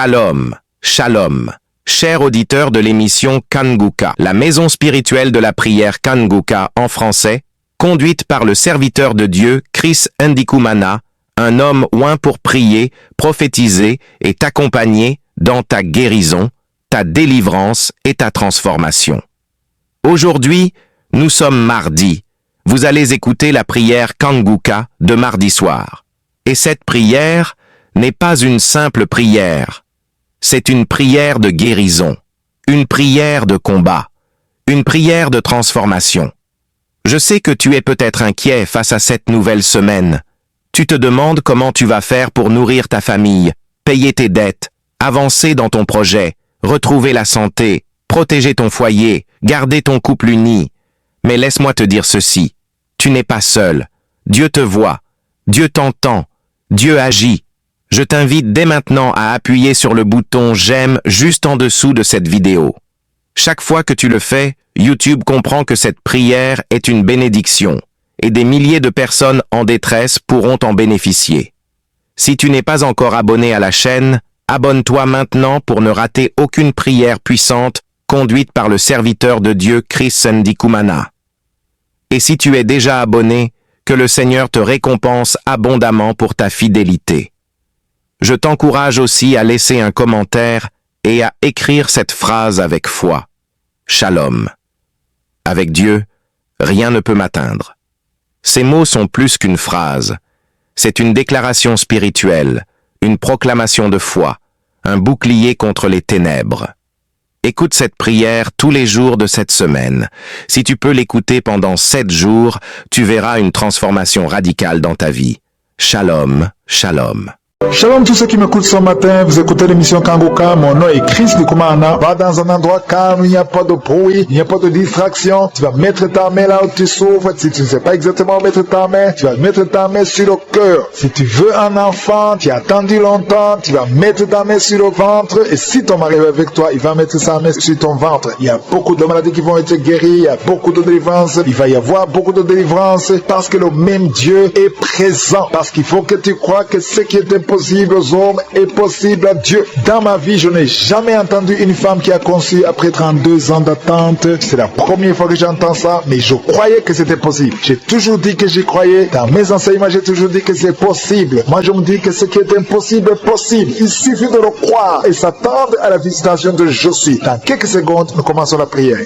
Shalom, shalom. Chers auditeurs de l'émission Kanguka, la maison spirituelle de la prière Kanguka en français, conduite par le serviteur de Dieu Chris Ndikumana, un homme oint pour prier, prophétiser et t'accompagner dans ta guérison, ta délivrance et ta transformation. Aujourd'hui, nous sommes mardi. Vous allez écouter la prière Kanguka de mardi soir. Et cette prière n'est pas une simple prière. C'est une prière de guérison, une prière de combat, une prière de transformation. Je sais que tu es peut-être inquiet face à cette nouvelle semaine. Tu te demandes comment tu vas faire pour nourrir ta famille, payer tes dettes, avancer dans ton projet, retrouver la santé, protéger ton foyer, garder ton couple uni. Mais laisse-moi te dire ceci, tu n'es pas seul. Dieu te voit, Dieu t'entend, Dieu agit. Je t'invite dès maintenant à appuyer sur le bouton « J'aime » juste en dessous de cette vidéo. Chaque fois que tu le fais, YouTube comprend que cette prière est une bénédiction et des milliers de personnes en détresse pourront en bénéficier. Si tu n'es pas encore abonné à la chaîne, abonne-toi maintenant pour ne rater aucune prière puissante conduite par le serviteur de Dieu Chris Ndikumana. Et si tu es déjà abonné, que le Seigneur te récompense abondamment pour ta fidélité. Je t'encourage aussi à laisser un commentaire et à écrire cette phrase avec foi. Shalom. Avec Dieu, rien ne peut m'atteindre. Ces mots sont plus qu'une phrase. C'est une déclaration spirituelle, une proclamation de foi, un bouclier contre les ténèbres. Écoute cette prière tous les jours de cette semaine. Si tu peux l'écouter pendant 7 jours, tu verras une transformation radicale dans ta vie. Shalom, shalom. Shalom tous ceux qui m'écoutent ce matin, vous écoutez l'émission Kanguka, mon nom est Chris Ndikumana. Va dans un endroit calme, il n'y a pas de bruit, il n'y a pas de distraction. Tu vas mettre ta main là où tu souffres. Si tu ne sais pas exactement où mettre ta main, tu vas mettre ta main sur le cœur. Si tu veux un enfant, tu as attendu longtemps, tu vas mettre ta main sur le ventre. Et si ton mari est avec toi, il va mettre sa main sur ton ventre. Il y a beaucoup de maladies qui vont être guéries, il y a beaucoup de délivrances. Il va y avoir beaucoup de délivrances parce que le même Dieu est présent. Parce qu'il faut que tu crois que ce qui est impossible aux hommes est possible à Dieu. Dans ma vie, je n'ai jamais entendu une femme qui a conçu après 32 ans d'attente. C'est la première fois que j'entends ça, mais je croyais que c'était possible. J'ai toujours dit que j'y croyais. Dans mes enseignements, j'ai toujours dit que c'est possible. Moi, je me dis que ce qui est impossible est possible. Il suffit de le croire et s'attendre à la visitation de Je suis. Dans quelques secondes, nous commençons la prière.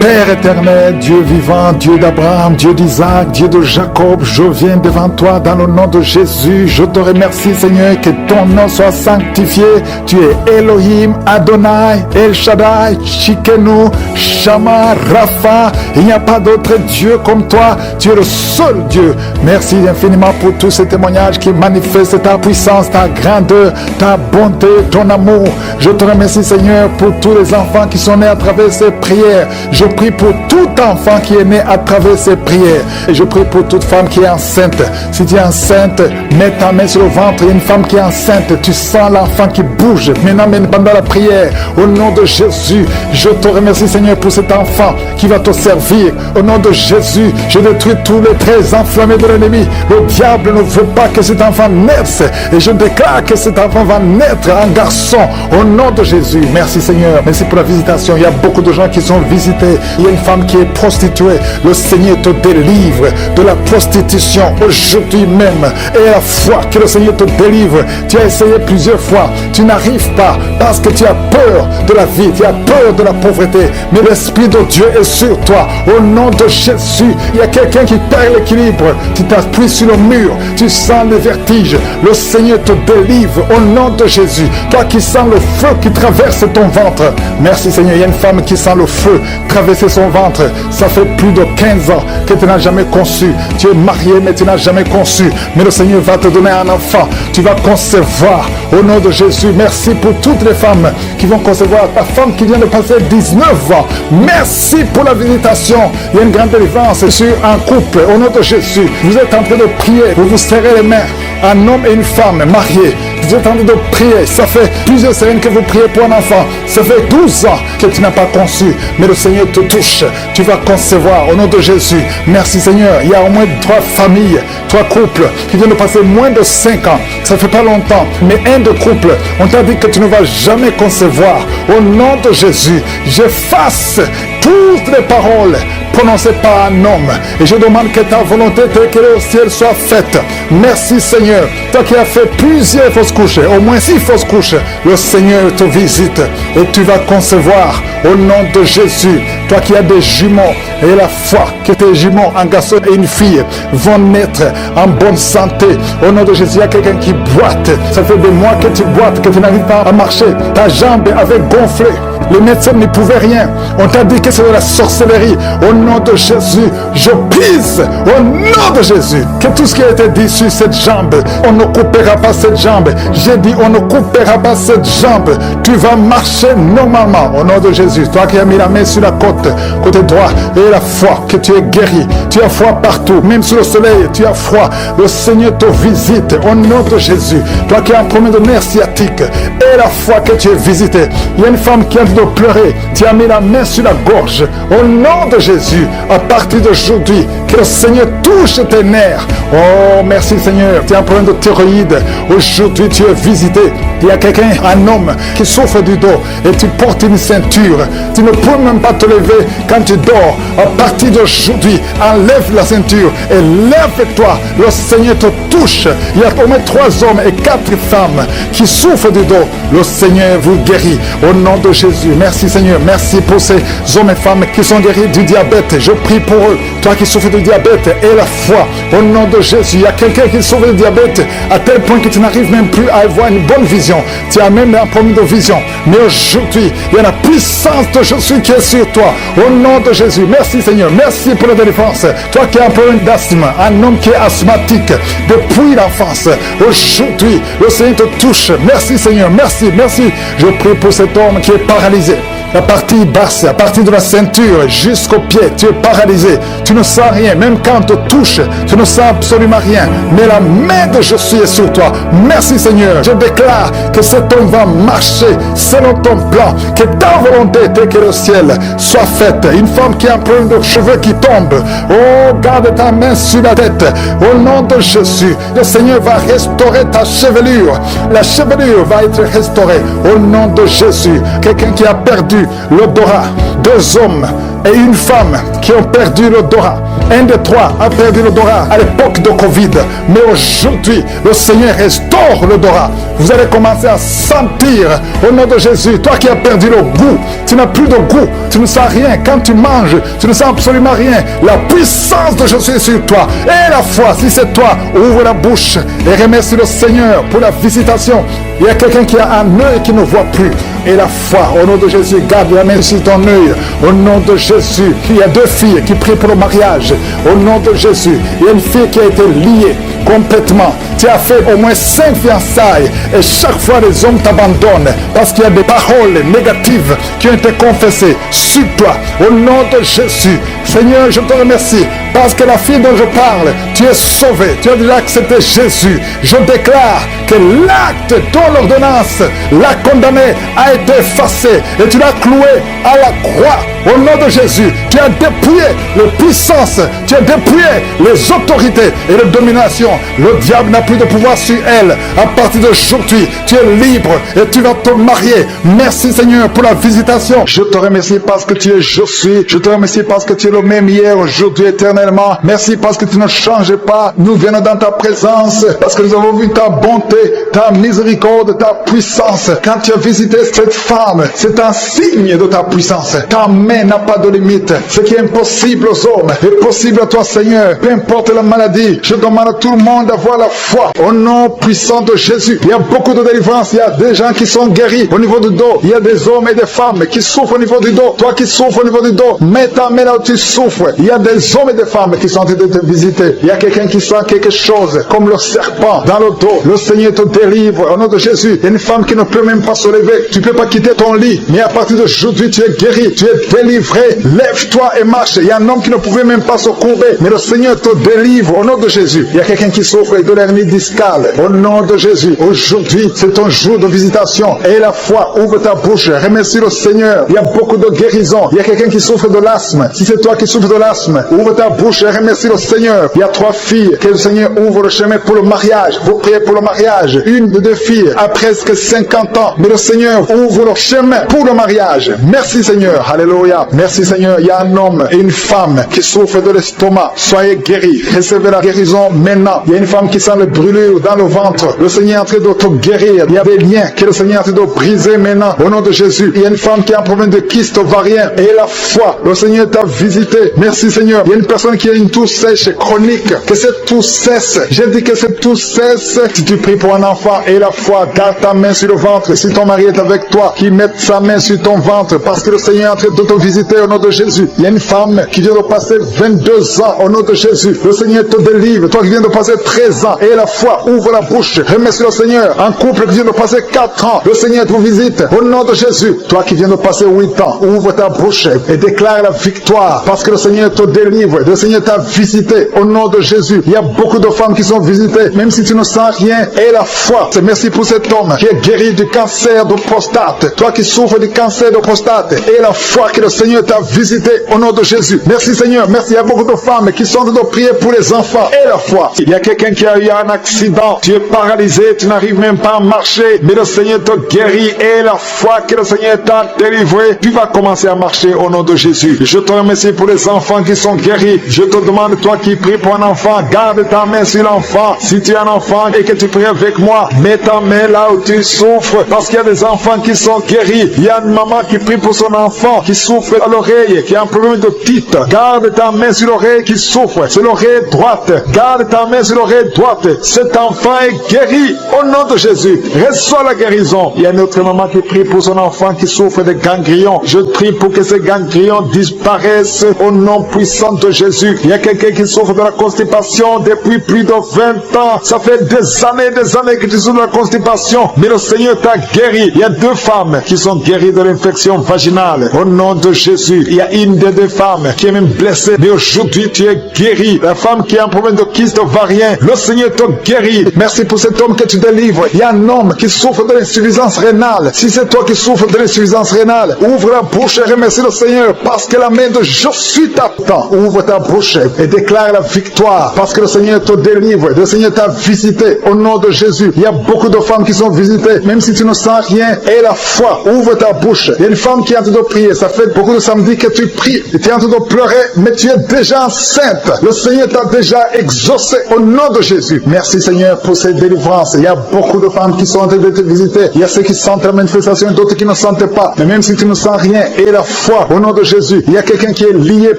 Père éternel, Dieu vivant, Dieu d'Abraham, Dieu d'Isaac, Dieu de Jacob, je viens devant toi dans le nom de Jésus. Je te remercie, Seigneur, que ton nom soit sanctifié. Tu es Elohim, Adonai, El Shaddai, Shikenu, Shama, Rapha. Il n'y a pas d'autre Dieu comme toi. Tu es le seul Dieu. Merci infiniment pour tous ces témoignages qui manifestent ta puissance, ta grandeur, ta bonté, ton amour. Je te remercie, Seigneur, pour tous les enfants qui sont nés à travers ces prières. Je prie pour tout enfant qui est né à travers ces prières. Et je prie pour toute femme qui est enceinte. Si tu es enceinte, mets ta main sur le ventre. Une femme qui est enceinte, tu sens l'enfant qui bouge. Maintenant, pendant la prière, au nom de Jésus, je te remercie, Seigneur, pour cet enfant qui va te servir. Au nom de Jésus, je détruis tous les traits enflammés de l'ennemi. Le diable ne veut pas que cet enfant naisse. Et je déclare que cet enfant va naître en garçon. Au nom de Jésus. Merci, Seigneur. Merci pour la visitation. Il y a beaucoup de gens qui sont visités. Il y a une femme qui est prostituée. Le Seigneur te délivre de la prostitution aujourd'hui même. Et la foi que le Seigneur te délivre. Tu as essayé plusieurs fois. Tu n'arrives pas parce que tu as peur de la vie. Tu as peur de la pauvreté. Mais l'Esprit de Dieu est sur toi. Au nom de Jésus, il y a quelqu'un qui perd l'équilibre. Tu t'appuies sur le mur. Tu sens le vertige. Le Seigneur te délivre au nom de Jésus. Toi qui sens le feu qui traverse ton ventre. Merci Seigneur. Il y a une femme qui sent le feu traverser son ventre. Ça fait plus de 15 ans que tu n'as jamais conçu. Tu es marié mais tu n'as jamais conçu. Mais le Seigneur va te donner un enfant. Tu vas concevoir au nom de Jésus. Merci pour toutes les femmes qui vont concevoir. Ta femme qui vient de passer 19 ans. Merci pour la visitation. Il y a une grande délivrance sur un couple. Au nom de Jésus, vous êtes en train de prier. Vous vous serrez les mains. Un homme et une femme mariés Vous êtes en train de prier. Ça fait plusieurs semaines que vous priez pour un enfant. Ça fait 12 ans que tu n'as pas conçu. Mais le Seigneur te touche. Tu vas concevoir au nom de Jésus. Merci Seigneur. Il y a au moins 3 familles, 3 couples qui viennent de passer moins de 5 ans. Ça fait pas longtemps. Mais un de couple, on t'a dit que tu ne vas jamais concevoir. Au nom de Jésus, j'efface toutes les paroles prononcées par un homme. Et je demande que ta volonté telle qu'elle est au ciel soit faite. Merci Seigneur. Toi qui as fait plusieurs fausses couches, au moins 6 fausses couches, le Seigneur te visite et tu vas concevoir au nom de Jésus. Toi qui as des jumeaux et la foi que tes jumeaux, un garçon et une fille, vont naître en bonne santé. Au nom de Jésus, il y a quelqu'un qui boite. Ça fait des mois que tu boites, que tu n'arrives pas à marcher. Ta jambe avait gonflé. Les médecins n'y pouvaient rien. On t'a dit que c'est de la sorcellerie. Au nom de Jésus, je pisse au nom de Jésus que tout ce qui a été dit sur cette jambe, on ne coupera pas cette jambe. J'ai dit, on ne coupera pas cette jambe. Tu vas marcher normalement au nom de Jésus. Toi qui as mis la main sur la côté droit, et la foi que tu es guéri. Tu as froid partout, même sous le soleil, tu as froid. Le Seigneur te visite au nom de Jésus. Toi qui as un problème de nerf sciatique, et la foi que tu es visité. Il y a une femme qui a envie de pleurer. Tu as mis la main sur la gorge. Au nom de Jésus, à partir d'aujourd'hui, que le Seigneur touche tes nerfs. Oh, merci Seigneur. Tu as un problème de thyroïde. Aujourd'hui, tu es visité. Il y a quelqu'un, un homme, qui souffre du dos et tu portes une ceinture. Tu ne peux même pas te lever quand tu dors. À partir d'aujourd'hui, enlève la ceinture et lève-toi. Le Seigneur te touche. Il y a au moins 3 hommes et 4 femmes qui souffrent du dos. Le Seigneur vous guérit. Au nom de Jésus. Merci Seigneur. Merci pour ces hommes et femmes qui sont guéris du diabète. Je prie pour eux. Toi qui souffres du diabète et la foi. Au nom de Jésus. Il y a quelqu'un qui souffre du diabète à tel point que tu n'arrives même plus à avoir une bonne vision. Tu as même un problème de vision. Mais aujourd'hui, il y a la puissance de Jésus qui est sur toi. Au nom de Jésus. Merci Seigneur. Merci pour la délivrance. Toi qui as un problème d'asthme, un homme qui est asthmatique depuis l'enfance. Aujourd'hui, le Seigneur te touche. Merci Seigneur. Merci, merci. Je prie pour cet homme qui est paralysé. La partie basse, à partir de la ceinture jusqu'au pied, tu es paralysé. Tu ne sens rien. Même quand on te touche, tu ne sens absolument rien. Mais la main de Jésus est sur toi. Merci Seigneur. Je déclare que cet homme va marcher selon ton plan. Que ta volonté, telle que le ciel, soit faite. Une femme qui a un problème de cheveux qui tombent. Oh, garde ta main sur la tête. Au nom de Jésus, le Seigneur va restaurer ta chevelure. La chevelure va être restaurée. Au nom de Jésus. Quelqu'un qui a perdu l'odorat, 2 hommes et une femme qui ont perdu l'odorat. Un des 3 a perdu l'odorat à l'époque de Covid. Mais aujourd'hui, le Seigneur restaure l'odorat. Vous allez commencer à sentir au nom de Jésus. Toi qui as perdu le goût, tu n'as plus de goût, tu ne sens rien. Quand tu manges, tu ne sens absolument rien. La puissance de Jésus est sur toi. Et la foi, si c'est toi, ouvre la bouche et remercie le Seigneur pour la visitation. Il y a quelqu'un qui a un œil qui ne voit plus. Et la foi, au nom de Jésus, garde la main sur ton œil. Au nom de Jésus, il y a 2 filles qui prient pour le mariage. Au nom de Jésus, il y a une fille qui a été liée complètement. Tu as fait au moins 5 fiançailles et chaque fois les hommes t'abandonnent parce qu'il y a des paroles négatives qui ont été confessées sur toi. Au nom de Jésus, Seigneur, je te remercie parce que la fille dont je parle, tu es sauvée. Tu as déjà accepté Jésus. Je déclare que l'acte dont l'ordonnance l'a condamné a été effacé et tu l'as cloué à la croix. Au nom de Jésus, tu as dépouillé les puissances, tu as dépouillé les autorités et les dominations. Le diable n'a plus de pouvoir sur elle. À partir d'aujourd'hui, tu es libre et tu vas te marier. Merci Seigneur pour la visitation. Je te remercie parce que tu es je suis. Je te remercie parce que tu es le même hier, aujourd'hui, éternellement. Merci parce que tu ne changes pas. Nous venons dans ta présence parce que nous avons vu ta bonté, ta miséricorde, ta puissance. Quand tu as visité cette femme, c'est un signe de ta puissance. Ta main n'a pas de limite. Ce qui est impossible aux hommes est possible à toi Seigneur. Peu importe la maladie, je demande à tout le monde d'avoir la foi au nom puissant de Jésus. Il y a beaucoup de délivrance. Il y a des gens qui sont guéris au niveau du dos. Il y a des hommes et des femmes qui souffrent au niveau du dos. Toi qui souffres au niveau du dos, mets ta main là où tu souffres. Il y a des hommes et des femmes qui sont en train de te visiter. Il y a quelqu'un qui sent quelque chose comme le serpent dans le dos. Le Seigneur te délivre au nom de Jésus. Il y a une femme qui ne peut même pas se lever. Tu ne peux pas quitter ton lit. Mais à partir d'aujourd'hui, tu es guéri. Tu es délivré. Lève-toi. toi et marche. Il y a un homme qui ne pouvait même pas se courber, mais le Seigneur te délivre au nom de Jésus. Il y a quelqu'un qui souffre de l'hernie discale. Au nom de Jésus, aujourd'hui, c'est ton jour de visitation. Et la foi, ouvre ta bouche, remercie le Seigneur. Il y a beaucoup de guérisons. Il y a quelqu'un qui souffre de l'asthme. Si c'est toi qui souffres de l'asthme, ouvre ta bouche et remercie le Seigneur. Il y a 3 filles que le Seigneur ouvre le chemin pour le mariage. Vous priez pour le mariage. Une de 2 filles a presque 50 ans, mais le Seigneur ouvre le chemin pour le mariage. Merci Seigneur. Alléluia. Merci Seigneur. Il y a un homme et une femme qui souffrent de l'estomac. Soyez guéris. Recevez la guérison maintenant. Il y a une femme qui sent le brûlure dans le ventre. Le Seigneur est en train de te guérir. Il y a des liens que le Seigneur est en train de briser maintenant. Au nom de Jésus. Il y a une femme qui a un problème de kyste ovarien. Et la foi. Le Seigneur t'a visité. Merci Seigneur. Il y a une personne qui a une toux sèche chronique. Que cette toux cesse. J'ai dit que cette toux cesse. Si tu pries pour un enfant et la foi, garde ta main sur le ventre. Si ton mari est avec toi, qu'il mette sa main sur ton ventre. Parce que le Seigneur est en train de te visiter au nom de Jésus. Il y a une femme qui vient de passer 22 ans au nom de Jésus. Le Seigneur te délivre. Toi qui viens de passer 13 ans et la foi, ouvre la bouche. Remercie le Seigneur. Un couple qui vient de passer 4 ans. Le Seigneur te visite au nom de Jésus. Toi qui viens de passer 8 ans, ouvre ta bouche et déclare la victoire. Parce que le Seigneur te délivre. Le Seigneur t'a visité au nom de Jésus. Il y a beaucoup de femmes qui sont visitées. Même si tu ne sens rien. Et la foi. Merci pour cet homme qui est guéri du cancer de prostate. Toi qui souffres du cancer de prostate. Et la foi que le Seigneur t'a visité au nom de Jésus. Merci Seigneur. Merci. Il y a beaucoup de femmes qui sont en train de prier pour les enfants. Et la foi. Il y a quelqu'un qui a eu un accident. Tu es paralysé. Tu n'arrives même pas à marcher. Mais le Seigneur te guérit. Et la foi que le Seigneur t'a délivré. Tu vas commencer à marcher au nom de Jésus. Je te remercie pour les enfants qui sont guéris. Je te demande, toi qui pries pour un enfant, garde ta main sur l'enfant. Si tu es un enfant et que tu pries avec moi, mets ta main là où tu souffres. Parce qu'il y a des enfants qui sont guéris. Il y a une maman qui prie pour son enfant qui souffre à l'oreille, qui a un problème de otite. Garde ta main sur l'oreille qui souffre. C'est l'oreille droite. Garde ta main sur l'oreille droite. Cet enfant est guéri au nom de Jésus. Reçois la guérison. Il y a une autre maman qui prie pour son enfant qui souffre de ganglions. Je prie pour que ces ganglions disparaissent au nom puissant de Jésus. Il y a quelqu'un qui souffre de la constipation depuis plus de 20 ans. Ça fait des années que tu souffres de la constipation. Mais le Seigneur t'a guéri. Il y a 2 femmes qui sont guéries de l'infection vaginale. Au nom de Jésus. Il y a une des 2 femmes qui est même blessée. Mais aujourd'hui, tu es guéri. La femme qui a un problème de kyste ovarien. Le Seigneur te guérit. Merci pour cet homme que tu délivres. Il y a un homme qui souffre de l'insuffisance rénale. Si c'est toi qui souffres de l'insuffisance rénale, ouvre la bouche et remercie le Seigneur. Parce que la main de Josué t'attend. Ouvre ta bouche et déclare la victoire. Parce que le Seigneur te délivre. Le Seigneur t'a visité. Au nom de Jésus. Il y a beaucoup de femmes qui sont visitées. Même si tu ne sens rien. Et la foi. Ouvre ta bouche. Il y a une femme qui est en train de prier. Ça fait beaucoup de samedis que tu pries. Et tu es en train de pleurer. Mais tu es déjà enceinte. Le Seigneur t'a déjà exaucé. Au nom de Jésus. Merci Seigneur pour cette délivrance. Il y a beaucoup de femmes qui sont en train de te visiter. Il y a ceux qui sentent la manifestation et d'autres qui ne sentent pas. Mais même si tu ne sens rien. Et la foi. Au nom de Jésus. Il y a quelqu'un qui est lié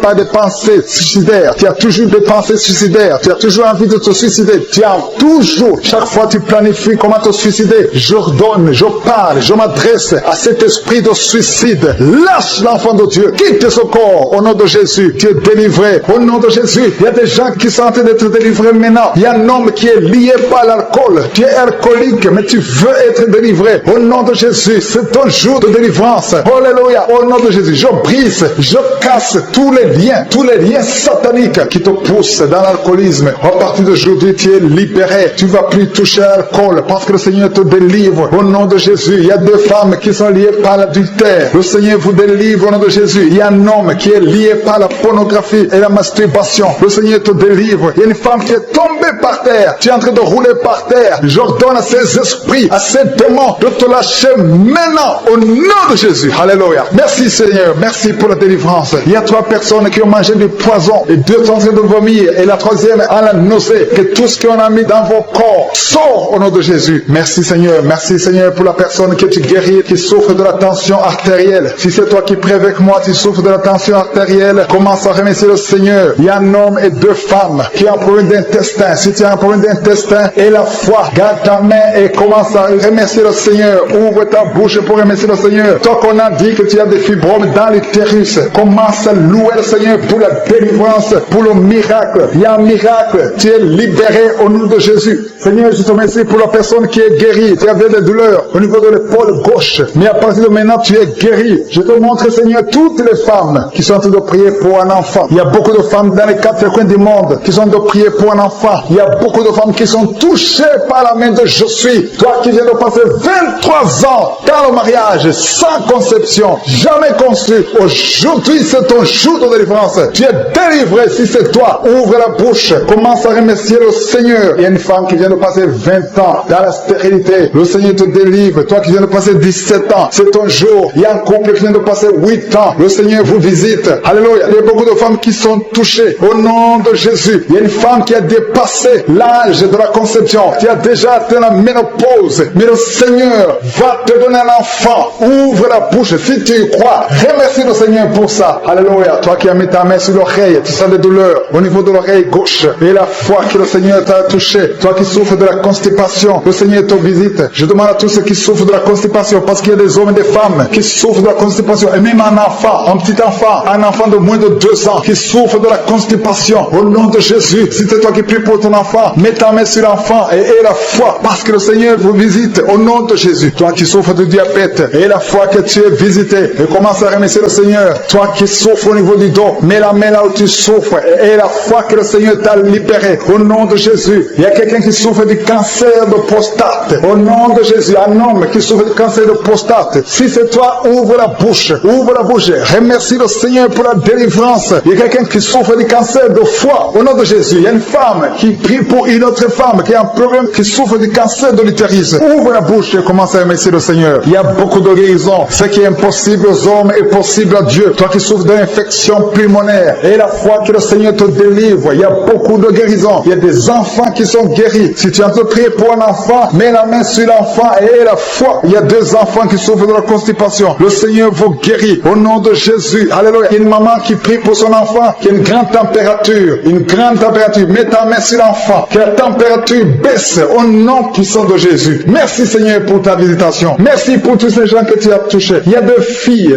par des pensées suicidaires. Tu as toujours des pensées suicidaires. Tu as toujours envie de te suicider. Tu as toujours, chaque fois tu planifies comment te suicider. J'ordonne, je parle, je m'adresse à cet esprit de suicide. Lâche l'enfant de Dieu. Quitte ce corps. Au nom de Jésus. Tu es délivré. Au nom de Jésus. Il y a des gens qui sont en train d'être délivrés maintenant. Il y a un homme qui est lié par l'alcool. Tu es alcoolique, mais tu veux être délivré. Au nom de Jésus. C'est ton jour de délivrance. Alléluia. Au nom de Jésus. Je brise, je casse tous les liens sataniques qui te poussent dans l'alcoolisme. À partir d'aujourd'hui, tu es libéré. Tu ne vas plus toucher à l'alcool parce que le Seigneur te délivre. Au nom de Jésus. Il y a 2 femmes qui sont liées par l'adultère. Le Seigneur vous délivre au nom de Jésus. Il y a un homme qui est lié par la pornographie et la masturbation. Le Seigneur te délivre. Il y a une femme qui est tombée par terre. Tu es en train de rouler par terre. J'ordonne à ces esprits, à ces démons de te lâcher maintenant au nom de Jésus. Alléluia. Merci Seigneur. Merci pour la délivrance. Il y a 3 personnes qui ont mangé du poison et 2 sont en train de vomir et la 3e a la nausée. Que tout ce qu'on a mis dans vos corps sort au nom de Jésus. Merci Seigneur. Merci Seigneur pour la personne que tu guéris, qui souffre de la tension artérielle. Si c'est toi qui pries avec moi, tu souffres de la tension artérielle, commence à remercier le Seigneur. Il y a un homme et 2 femmes qui ont un problème d'intestin. Si tu as un problème d'intestin et la foi, garde ta main et commence à remercier le Seigneur. Ouvre ta bouche pour remercier le Seigneur. Toi qu'on a dit que tu as des fibromes dans l'utérus, commence à louer le Seigneur pour la délivrance, pour le miracle. Il y a un miracle. Tu es libéré au nom de Jésus. Seigneur, je te remercie pour la personne qui est guérie. Tu avais des douleurs au niveau de l'épaule gauche, mais à partir de maintenant, tu es guéri. Je te montre, Seigneur, toutes les femmes femmes qui sont en train de prier pour un enfant. Il y a beaucoup de femmes dans les 4 coins du monde qui sont en train de prier pour un enfant. Il y a beaucoup de femmes qui sont touchées par la main de Je suis. Toi qui viens de passer 23 ans dans le mariage, sans conception, jamais conçu. Aujourd'hui, c'est ton jour de délivrance. Tu es délivré si c'est toi. Ouvre la bouche. Commence à remercier le Seigneur. Il y a une femme qui vient de passer 20 ans dans la stérilité. Le Seigneur te délivre. Toi qui viens de passer 17 ans, c'est ton jour. Il y a un couple qui vient de passer 8 ans. Le Seigneur vous visite. Alléluia. Il y a beaucoup de femmes qui sont touchées au nom de Jésus. Il y a une femme qui a dépassé l'âge de la conception, qui a déjà atteint la ménopause. Mais le Seigneur va te donner un enfant. Ouvre la bouche si tu y crois. Remercie le Seigneur pour ça. Alléluia. Toi qui as mis ta main sur l'oreille, tu sens des douleurs au niveau de l'oreille gauche. Et la foi que le Seigneur t'a touché. Toi qui souffres de la constipation, le Seigneur te visite. Je demande à tous ceux qui souffrent de la constipation, parce qu'il y a des hommes et des femmes qui souffrent de la constipation. Et même un enfant, un petit enfant, un enfant de moins de 2 ans qui souffre de la constipation. Au nom de Jésus, si c'est toi qui pries pour ton enfant, mets ta main sur l'enfant et aie la foi, parce que le Seigneur vous visite. Au nom de Jésus. Toi qui souffres de diabète, aie la foi que tu es visité et commence à remercier le Seigneur. Toi qui souffres au niveau du dos, mets la main là où tu souffres et aie la foi que le Seigneur t'a libéré. Au nom de Jésus. Il y a quelqu'un qui souffre du cancer de prostate. Au nom de Jésus. Un homme qui souffre du cancer de prostate. Si c'est toi, ouvre la bouche. Ouvre la bouche. Remercie le Seigneur pour la délivrance. Il y a quelqu'un qui souffre du cancer de foie. Au nom de Jésus. Il y a une femme qui prie pour une autre femme qui a un problème, qui souffre du cancer de l'utérus. Ouvre la bouche et commence à remercier le Seigneur. Il y a beaucoup de guérisons. Ce qui est impossible aux hommes est possible à Dieu. Toi qui souffres d'infection pulmonaire, et la foi que le Seigneur te délivre. Il y a beaucoup de guérisons. Il y a des enfants qui sont guéris. Si tu es en train de prier pour un enfant, mets la main sur l'enfant et aie la foi. Il y a 2 enfants qui souffrent de la constipation. Le Seigneur vous guérit au nom de Jésus. Alléluia. Il y a une maman qui prie pour son enfant qui a une grande température. Une grande température. Mets ta main sur l'enfant. Que la température baisse au nom puissant de Jésus. Merci Seigneur pour ta visitation. Merci pour tous ces gens que tu as touchés. Il y a 2 filles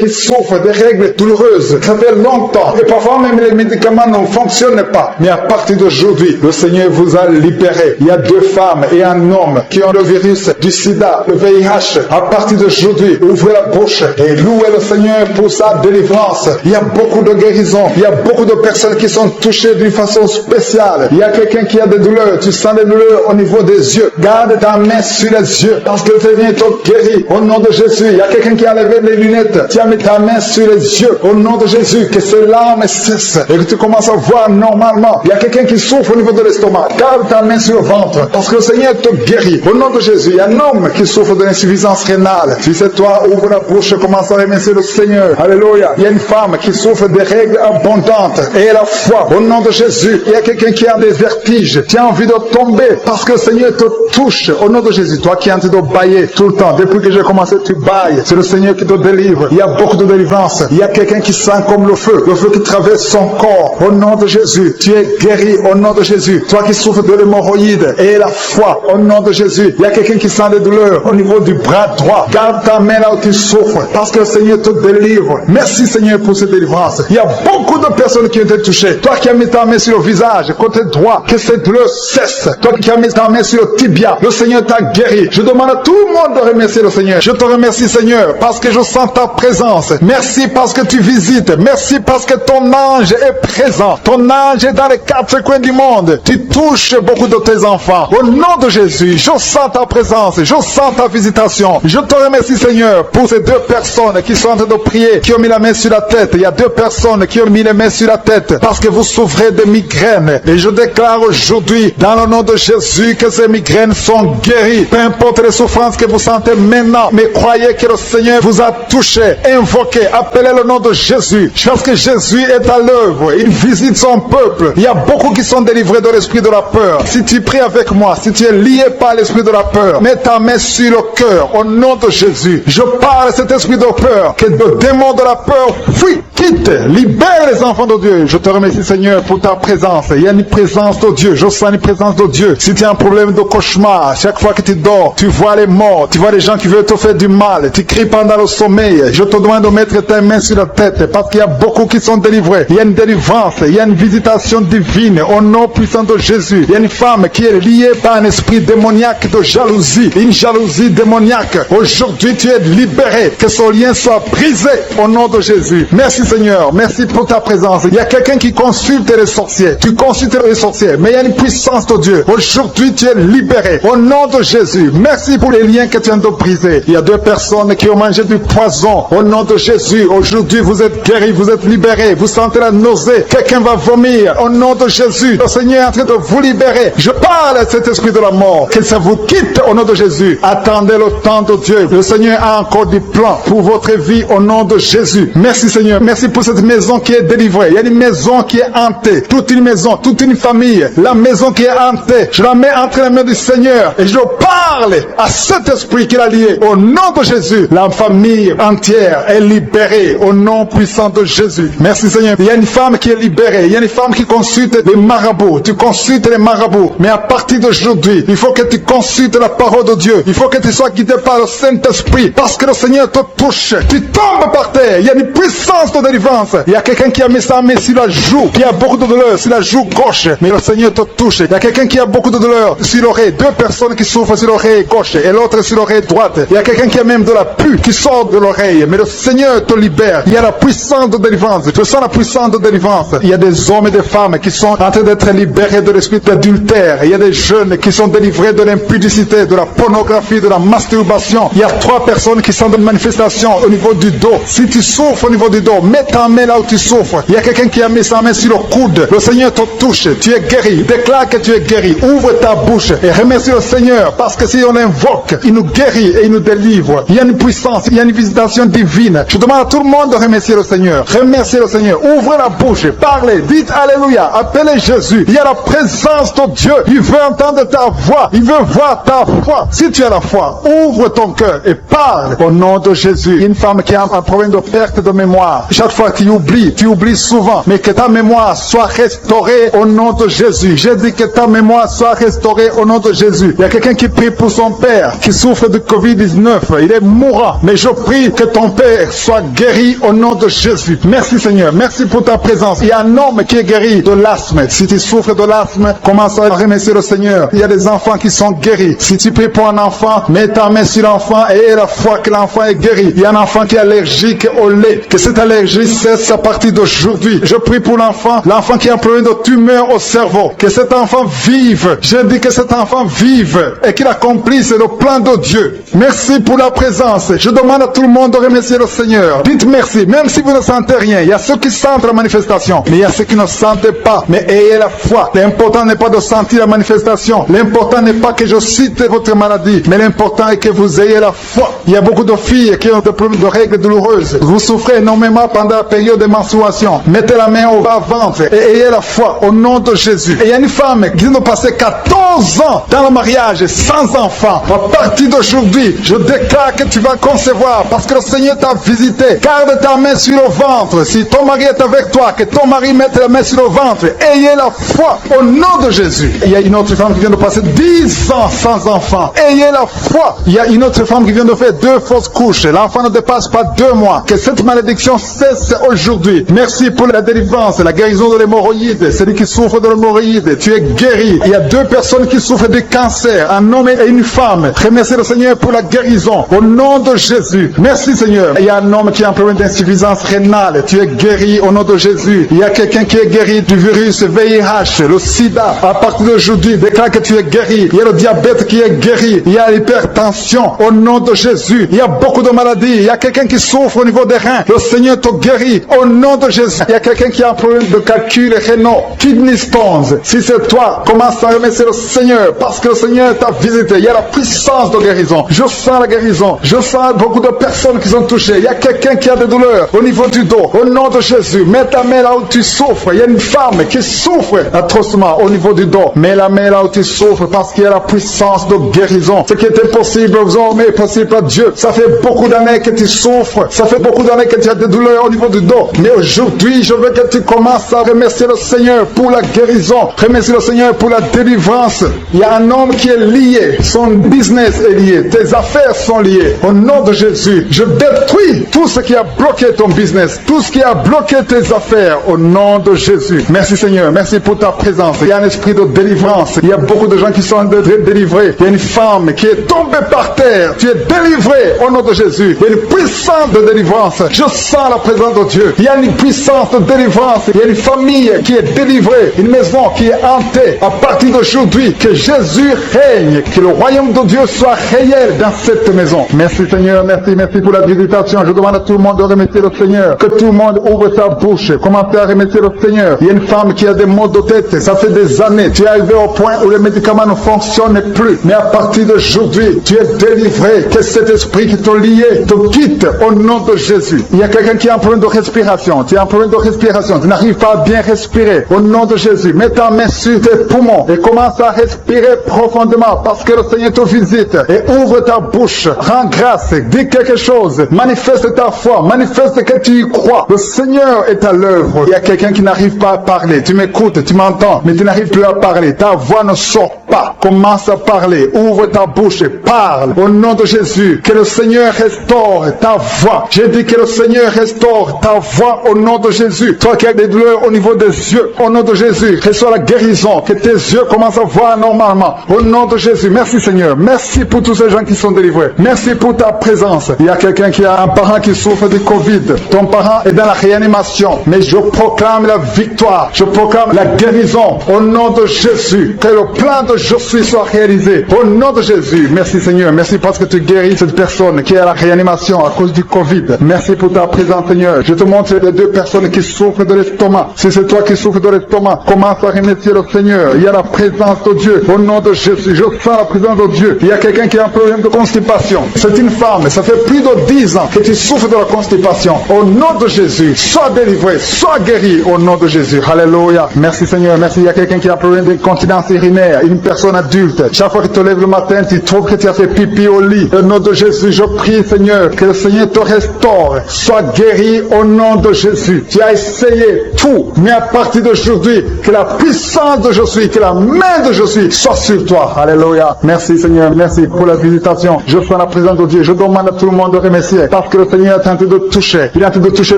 qui souffrent de règles douloureuses. Ça fait longtemps. Et parfois même les médicaments ne fonctionnent pas. Mais à partir d'aujourd'hui, le Seigneur vous a libéré. Il y a 2 femmes et un homme qui ont le virus du sida, le VIH. À partir d'aujourd'hui, ouvrez la bouche et louez le Seigneur pour sa délivrance. Il y a beaucoup de guérisons. Il y a beaucoup de personnes qui sont touchées d'une façon spéciale. Il y a quelqu'un qui a des douleurs. Tu sens des douleurs au niveau des yeux. Garde ta main sur les yeux parce que le Seigneur te guérit. Au nom de Jésus, il y a quelqu'un qui a levé les lunettes. Tu as mis ta main sur les yeux. Au nom de Jésus, que ces larmes cessent et que tu commences à voir normalement. Il y a quelqu'un qui souffre au niveau de l'estomac. Garde ta main sur le ventre parce que le Seigneur te guérit. Au nom de Jésus, il y a un homme qui souffre de l'insuffisance rénale. Si c'est toi, ouvre la bouche et commence à remercier le Seigneur. Alléluia. Il y a une femme qui souffre de règles abondantes et la foi. Au nom de Jésus, il y a quelqu'un qui a des vertiges. Tu as envie de tomber parce que le Seigneur te touche. Au nom de Jésus, toi qui es en train de bailler tout le temps. Depuis que j'ai commencé, tu bailles. C'est le Seigneur qui te délivre. Il y a beaucoup de délivrance. Il y a quelqu'un qui sent comme le feu qui traverse son corps. Au nom de Jésus, tu es guéri. Au nom de Jésus, toi qui souffres de l'hémorroïde et la foi. Au nom de Jésus, il y a quelqu'un qui sent des douleurs au niveau du bras droit. Garde ta main là où tu souffres parce que le Seigneur te délivre. Merci Seigneur pour cette délivrance. Il y a beaucoup de personnes qui ont été touchées. Toi qui as mis ta main sur le visage, côté droit, que cette douleur cesse. Toi qui as mis ta main sur le tibia, le Seigneur t'a guéri. Je demande à tout le monde de remercier le Seigneur. Je te remercie Seigneur parce que je sens ta présence. Merci parce que tu visites. Merci parce que ton ange est présent. Ton ange est dans les 4 coins du monde. Tu touches beaucoup de tes enfants. Au nom de Jésus, je sens ta présence. Je sens ta visitation. Je te remercie Seigneur pour ces 2 personnes qui sont en train de prier, qui ont mis la main sur la tête. Il y a 2 personnes qui ont mis les mains sur la tête parce que vous souffrez de migraines. Et je déclare aujourd'hui, dans le nom de Jésus, que ces migraines sont guéries. Peu importe les souffrances que vous sentez maintenant, mais croyez que le Seigneur vous a touché. Invoquez, appelez le nom de Jésus. Parce que Jésus est à l'œuvre. Il visite son peuple. Il y a beaucoup qui sont délivrés de l'esprit de la peur. Si tu pries avec moi, si tu es lié par l'esprit de la peur, mets ta main sur le cœur au nom de Jésus. Je parle à cet esprit de peur, que le démon de la peur fuit, quitte, libère les enfants de Dieu. Je te remercie Seigneur pour ta présence. Il y a une présence de Dieu. Je sens une présence de Dieu. Si tu as un problème de cauchemar, chaque fois que tu dors, tu vois les morts, tu vois les gens qui veulent te faire du mal, tu cries pendant le sommeil. Je te demande de mettre ta main sur la tête parce qu'il y a beaucoup qui sont délivrés. Il y a une délivrance, il y a une visitation divine au nom puissant de Jésus. Il y a une femme qui est liée par un esprit démoniaque de jalousie, une jalousie démoniaque. Aujourd'hui, tu es libéré. Que ce lien soit brisé au nom de Jésus. Merci Seigneur. Merci pour ta présence. Il y a quelqu'un qui consulte les sorciers. Tu consultes les sorciers, mais il y a une puissance de Dieu. Aujourd'hui, tu es libéré. Au nom de Jésus, merci pour les liens que tu viens de briser. Il y a 2 personnes qui ont mangé du poison. Au nom de Jésus, aujourd'hui, vous êtes guéris, vous êtes libérés. Vous sentez la nausée. Quelqu'un va vomir. Au nom de Jésus, le Seigneur est en train de vous libérer. Je parle à cet esprit de la mort. Que ça vous quitte au nom de Jésus. Attendez le temps de Dieu. Le Seigneur a encore du plan pour votre vie au nom de Jésus. Merci Seigneur. Merci pour cette maison qui est délivrée. Il y a une maison qui est hantée. Toute une maison, toute une famille. La maison qui est hantée. Je la mets entre les mains du Seigneur. Et je parle à cet esprit qui l'a lié. Au nom de Jésus, la famille entière est libérée. Au nom puissant de Jésus. Merci Seigneur. Il y a une femme qui est libérée. Il y a une femme qui consulte les marabouts. Tu consultes les marabouts. Mais à partir d'aujourd'hui, il faut que tu consultes la parole de Dieu. Il faut que tu sois guidé par le Saint-Esprit. Parce que le Seigneur te touche. Tu tombes par terre. Il y a une puissance de délivrance. Il y a quelqu'un qui a mis sa main sur la joue, qui a beaucoup de douleur sur la joue gauche. Mais le Seigneur te touche. Il y a quelqu'un qui a beaucoup de douleur sur l'oreille. 2 personnes qui souffrent sur l'oreille gauche et l'autre sur l'oreille droite. Il y a quelqu'un qui a même de la pus qui sort de l'oreille. Mais le Seigneur te libère. Il y a la puissance de délivrance. Je sens la puissance de délivrance. Il y a des hommes et des femmes qui sont en train d'être libérés de l'esprit d'adultère. Il y a des jeunes qui sont délivrés de l'impudicité, de la pornographie, de la masturbation. Il y a 3 personnes qui sont dans une manifestation au niveau du dos. Si tu souffres au niveau du dos, mets ta main là où tu souffres. Il y a quelqu'un qui a mis sa main sur le coude. Le Seigneur te touche. Tu es guéri. Déclare que tu es guéri. Ouvre ta bouche et remercie le Seigneur parce que si on l'invoque, il nous guérit et il nous délivre. Il y a une puissance, il y a une visitation divine. Je demande à tout le monde de remercier le Seigneur. Remerciez le Seigneur. Ouvrez la bouche. Parlez. Dites Alléluia. Appelez Jésus. Il y a la présence de Dieu. Il veut entendre ta voix. Il veut voir ta foi. Si tu as la foi, ouvre ton cœur et parle au nom de Jésus. Une femme qui a un problème de perte de mémoire. Chaque fois tu oublies souvent. Mais que ta mémoire soit restaurée au nom de Jésus. J'ai dit que ta mémoire soit restaurée au nom de Jésus. Il y a quelqu'un qui prie pour son père qui souffre de Covid-19. Il est mourant. Mais je prie que ton père soit guéri au nom de Jésus. Merci Seigneur. Merci pour ta présence. Il y a un homme qui est guéri de l'asthme. Si tu souffres de l'asthme, commence à remercier le Seigneur. Il y a des enfants qui sont guéris. Si tu pries pour un enfant, mets ta main sur l'enfant et aie la foi que l'enfant est guéri. Il y a un enfant qui est allergique au lait. Que cette allergie cesse à partir d'aujourd'hui. Je prie pour l'enfant qui a un problème de tumeur au cerveau. Que cet enfant vive. Je dis que cet enfant vive et qu'il accomplisse le plan de Dieu. Merci pour la présence. Je demande à tout le monde de remercier le Seigneur. Dites merci, même si vous ne sentez rien. Il y a ceux qui sentent la manifestation, mais il y a ceux qui ne sentent pas. Mais ayez la foi. L'important n'est pas de sentir la manifestation. L'important n'est pas que je cite votre maladie, mais l'important est que vous ayez la foi. Il y a beaucoup de filles qui ont des problèmes de règles douloureuses. Vous souffrez énormément pendant la période de menstruation. Mettez la main au bas-ventre et ayez la foi au nom de Jésus. Et il y a une femme qui vient de passer 14 ans dans le mariage sans enfant. À partir d'aujourd'hui, je déclare que tu vas concevoir parce que le Seigneur t'a visité. Garde ta main sur le ventre. Si ton mari est avec toi, que ton mari mette la main sur le ventre. Ayez la foi au nom de Jésus. Il y a une autre femme qui vient de passer 10 ans sans enfant. Ayez la foi. Il y a une autre femme qui vient de faire 2 fausses couches. L'enfant ne dépasse pas 2 mois. Que cette malédiction cesse aujourd'hui. Merci pour la délivrance, la guérison de l'hémorroïde. Celui qui souffre de l'hémorroïde, tu es guéri. Il y a 2 personnes qui souffrent de cancer, un homme et une femme. Remerciez le Seigneur pour la guérison. Au nom de Jésus. Merci Seigneur. Il y a un homme qui a un problème d'insuffisance rénale. Tu es guéri au nom de Jésus. Il y a quelqu'un qui est guéri du virus VIH, le sida. À partir d'aujourd'hui, déclare que tu es guéri. Il y a le diabète qui est guéri. Il y a l'hypertension au nom de Jésus. Il y a beaucoup de maladies. Il y a quelqu'un qui souffre au niveau des reins. Le Seigneur te guérit au nom de Jésus. Il y a quelqu'un qui a un problème de calcul rénal, kidney stones. Si c'est toi, commence à remercier le Seigneur parce que le Seigneur t'a visité. Il y a la puissance de guérison. Je sens la guérison. Je sens beaucoup de personnes qui sont touchées. Il y a quelqu'un qui a des douleurs au niveau du dos. Au nom de Jésus, mets ta main là où tu souffres. Il y a une femme qui souffre atrocement au niveau du dos. Mets la main là où tu souffres parce qu'il y a la puissance de guérison. Ce qui est impossible aux hommes est possible à Dieu. Ça fait beaucoup d'années que tu souffres. Ça fait beaucoup d'années que tu as des douleurs au niveau du dos. Mais aujourd'hui, je veux que tu commences à remercier le Seigneur pour la guérison. Remercier le Seigneur pour la délivrance. Il y a un homme qui est lié. Son business est lié. Tes affaires sont liées. Au nom de Jésus, je détruis tout ce qui a bloqué ton business. Tout ce qui a bloqué tes affaires. Au nom de Jésus. Merci Seigneur. Merci pour ta présence. Il y a un esprit de délivrance. Il y a beaucoup de gens qui sont délivrés. Il y a une femme qui est tombée par terre. Tu es délivré au nom de Jésus. Il y a une puissance de délivrance. Je sens la présence présence de Dieu. Il y a une puissance de délivrance. Il y a une famille qui est délivrée. Une maison qui est hantée. À partir d'aujourd'hui, que Jésus règne. Que le royaume de Dieu soit réel dans cette maison. Merci Seigneur. Merci pour la visitation. Je demande à tout le monde de remercier le Seigneur. Que tout le monde ouvre sa bouche. Commencez à remercier le Seigneur. Il y a une femme qui a des maux de tête. Ça fait des années. Tu es arrivé au point où les médicaments ne fonctionnent plus. Mais à partir d'aujourd'hui, tu es délivré. Que cet esprit qui t'a lié te quitte au nom de Jésus. Il y a quelqu'un qui a un problème de respiration. Tu as un problème de respiration. Tu n'arrives pas à bien respirer. Au nom de Jésus, mets ta main sur tes poumons et commence à respirer profondément parce que le Seigneur te visite. Et ouvre ta bouche. Rends grâce. Dis quelque chose. Manifeste ta foi. Manifeste que tu y crois. Le Seigneur est à l'œuvre. Il y a quelqu'un qui n'arrive pas à parler. Tu m'écoutes, tu m'entends, mais tu n'arrives plus à parler. Ta voix ne sort pas. Commence à parler. Ouvre ta bouche et parle. Au nom de Jésus, que le Seigneur restaure ta voix. J'ai dit que le Seigneur restaure ta voix au nom de Jésus. Toi qui as des douleurs au niveau des yeux, au nom de Jésus, reçois la guérison. Que tes yeux commencent à voir normalement. Au nom de Jésus, merci Seigneur. Merci pour tous ces gens qui sont délivrés. Merci pour ta présence. Il y a quelqu'un qui a un parent qui souffre de Covid. Ton parent est dans la réanimation. Mais je proclame la victoire. Je proclame la guérison. Au nom de Jésus. Que le plan de Josué soit réalisé. Au nom de Jésus. Merci Seigneur. Merci parce que tu guéris cette personne qui est à la réanimation à cause du Covid. Merci pour ta présence Seigneur. Je te montre les deux personnes qui souffrent de l'estomac. Si c'est toi qui souffres de l'estomac, commence à remercier le Seigneur. Il y a la présence de Dieu. Au nom de Jésus. Je sens la présence de Dieu. Il y a quelqu'un qui a un problème de constipation. C'est une femme. Ça fait plus de 10 ans que tu souffres de la constipation. Au nom de Jésus. Sois délivré. Sois guéri. Au nom de Jésus. Alléluia. Merci Seigneur. Merci. Il y a quelqu'un qui a un problème d'incontinence urinaire. Une personne adulte. Chaque fois que tu te lèves le matin, tu trouves que tu as fait pipi au lit. Au nom de Jésus, je prie Seigneur, que le Seigneur te restaure. Sois guéri au nom de Jésus. Tu as essayé tout, mais à partir d'aujourd'hui, que la puissance de Josué, que la main de Josué soit sur toi. Alléluia. Merci Seigneur. Merci pour la visitation. Je sens la présence de Dieu. Je demande à tout le monde de remercier parce que le Seigneur est en train de toucher. Il est en train de toucher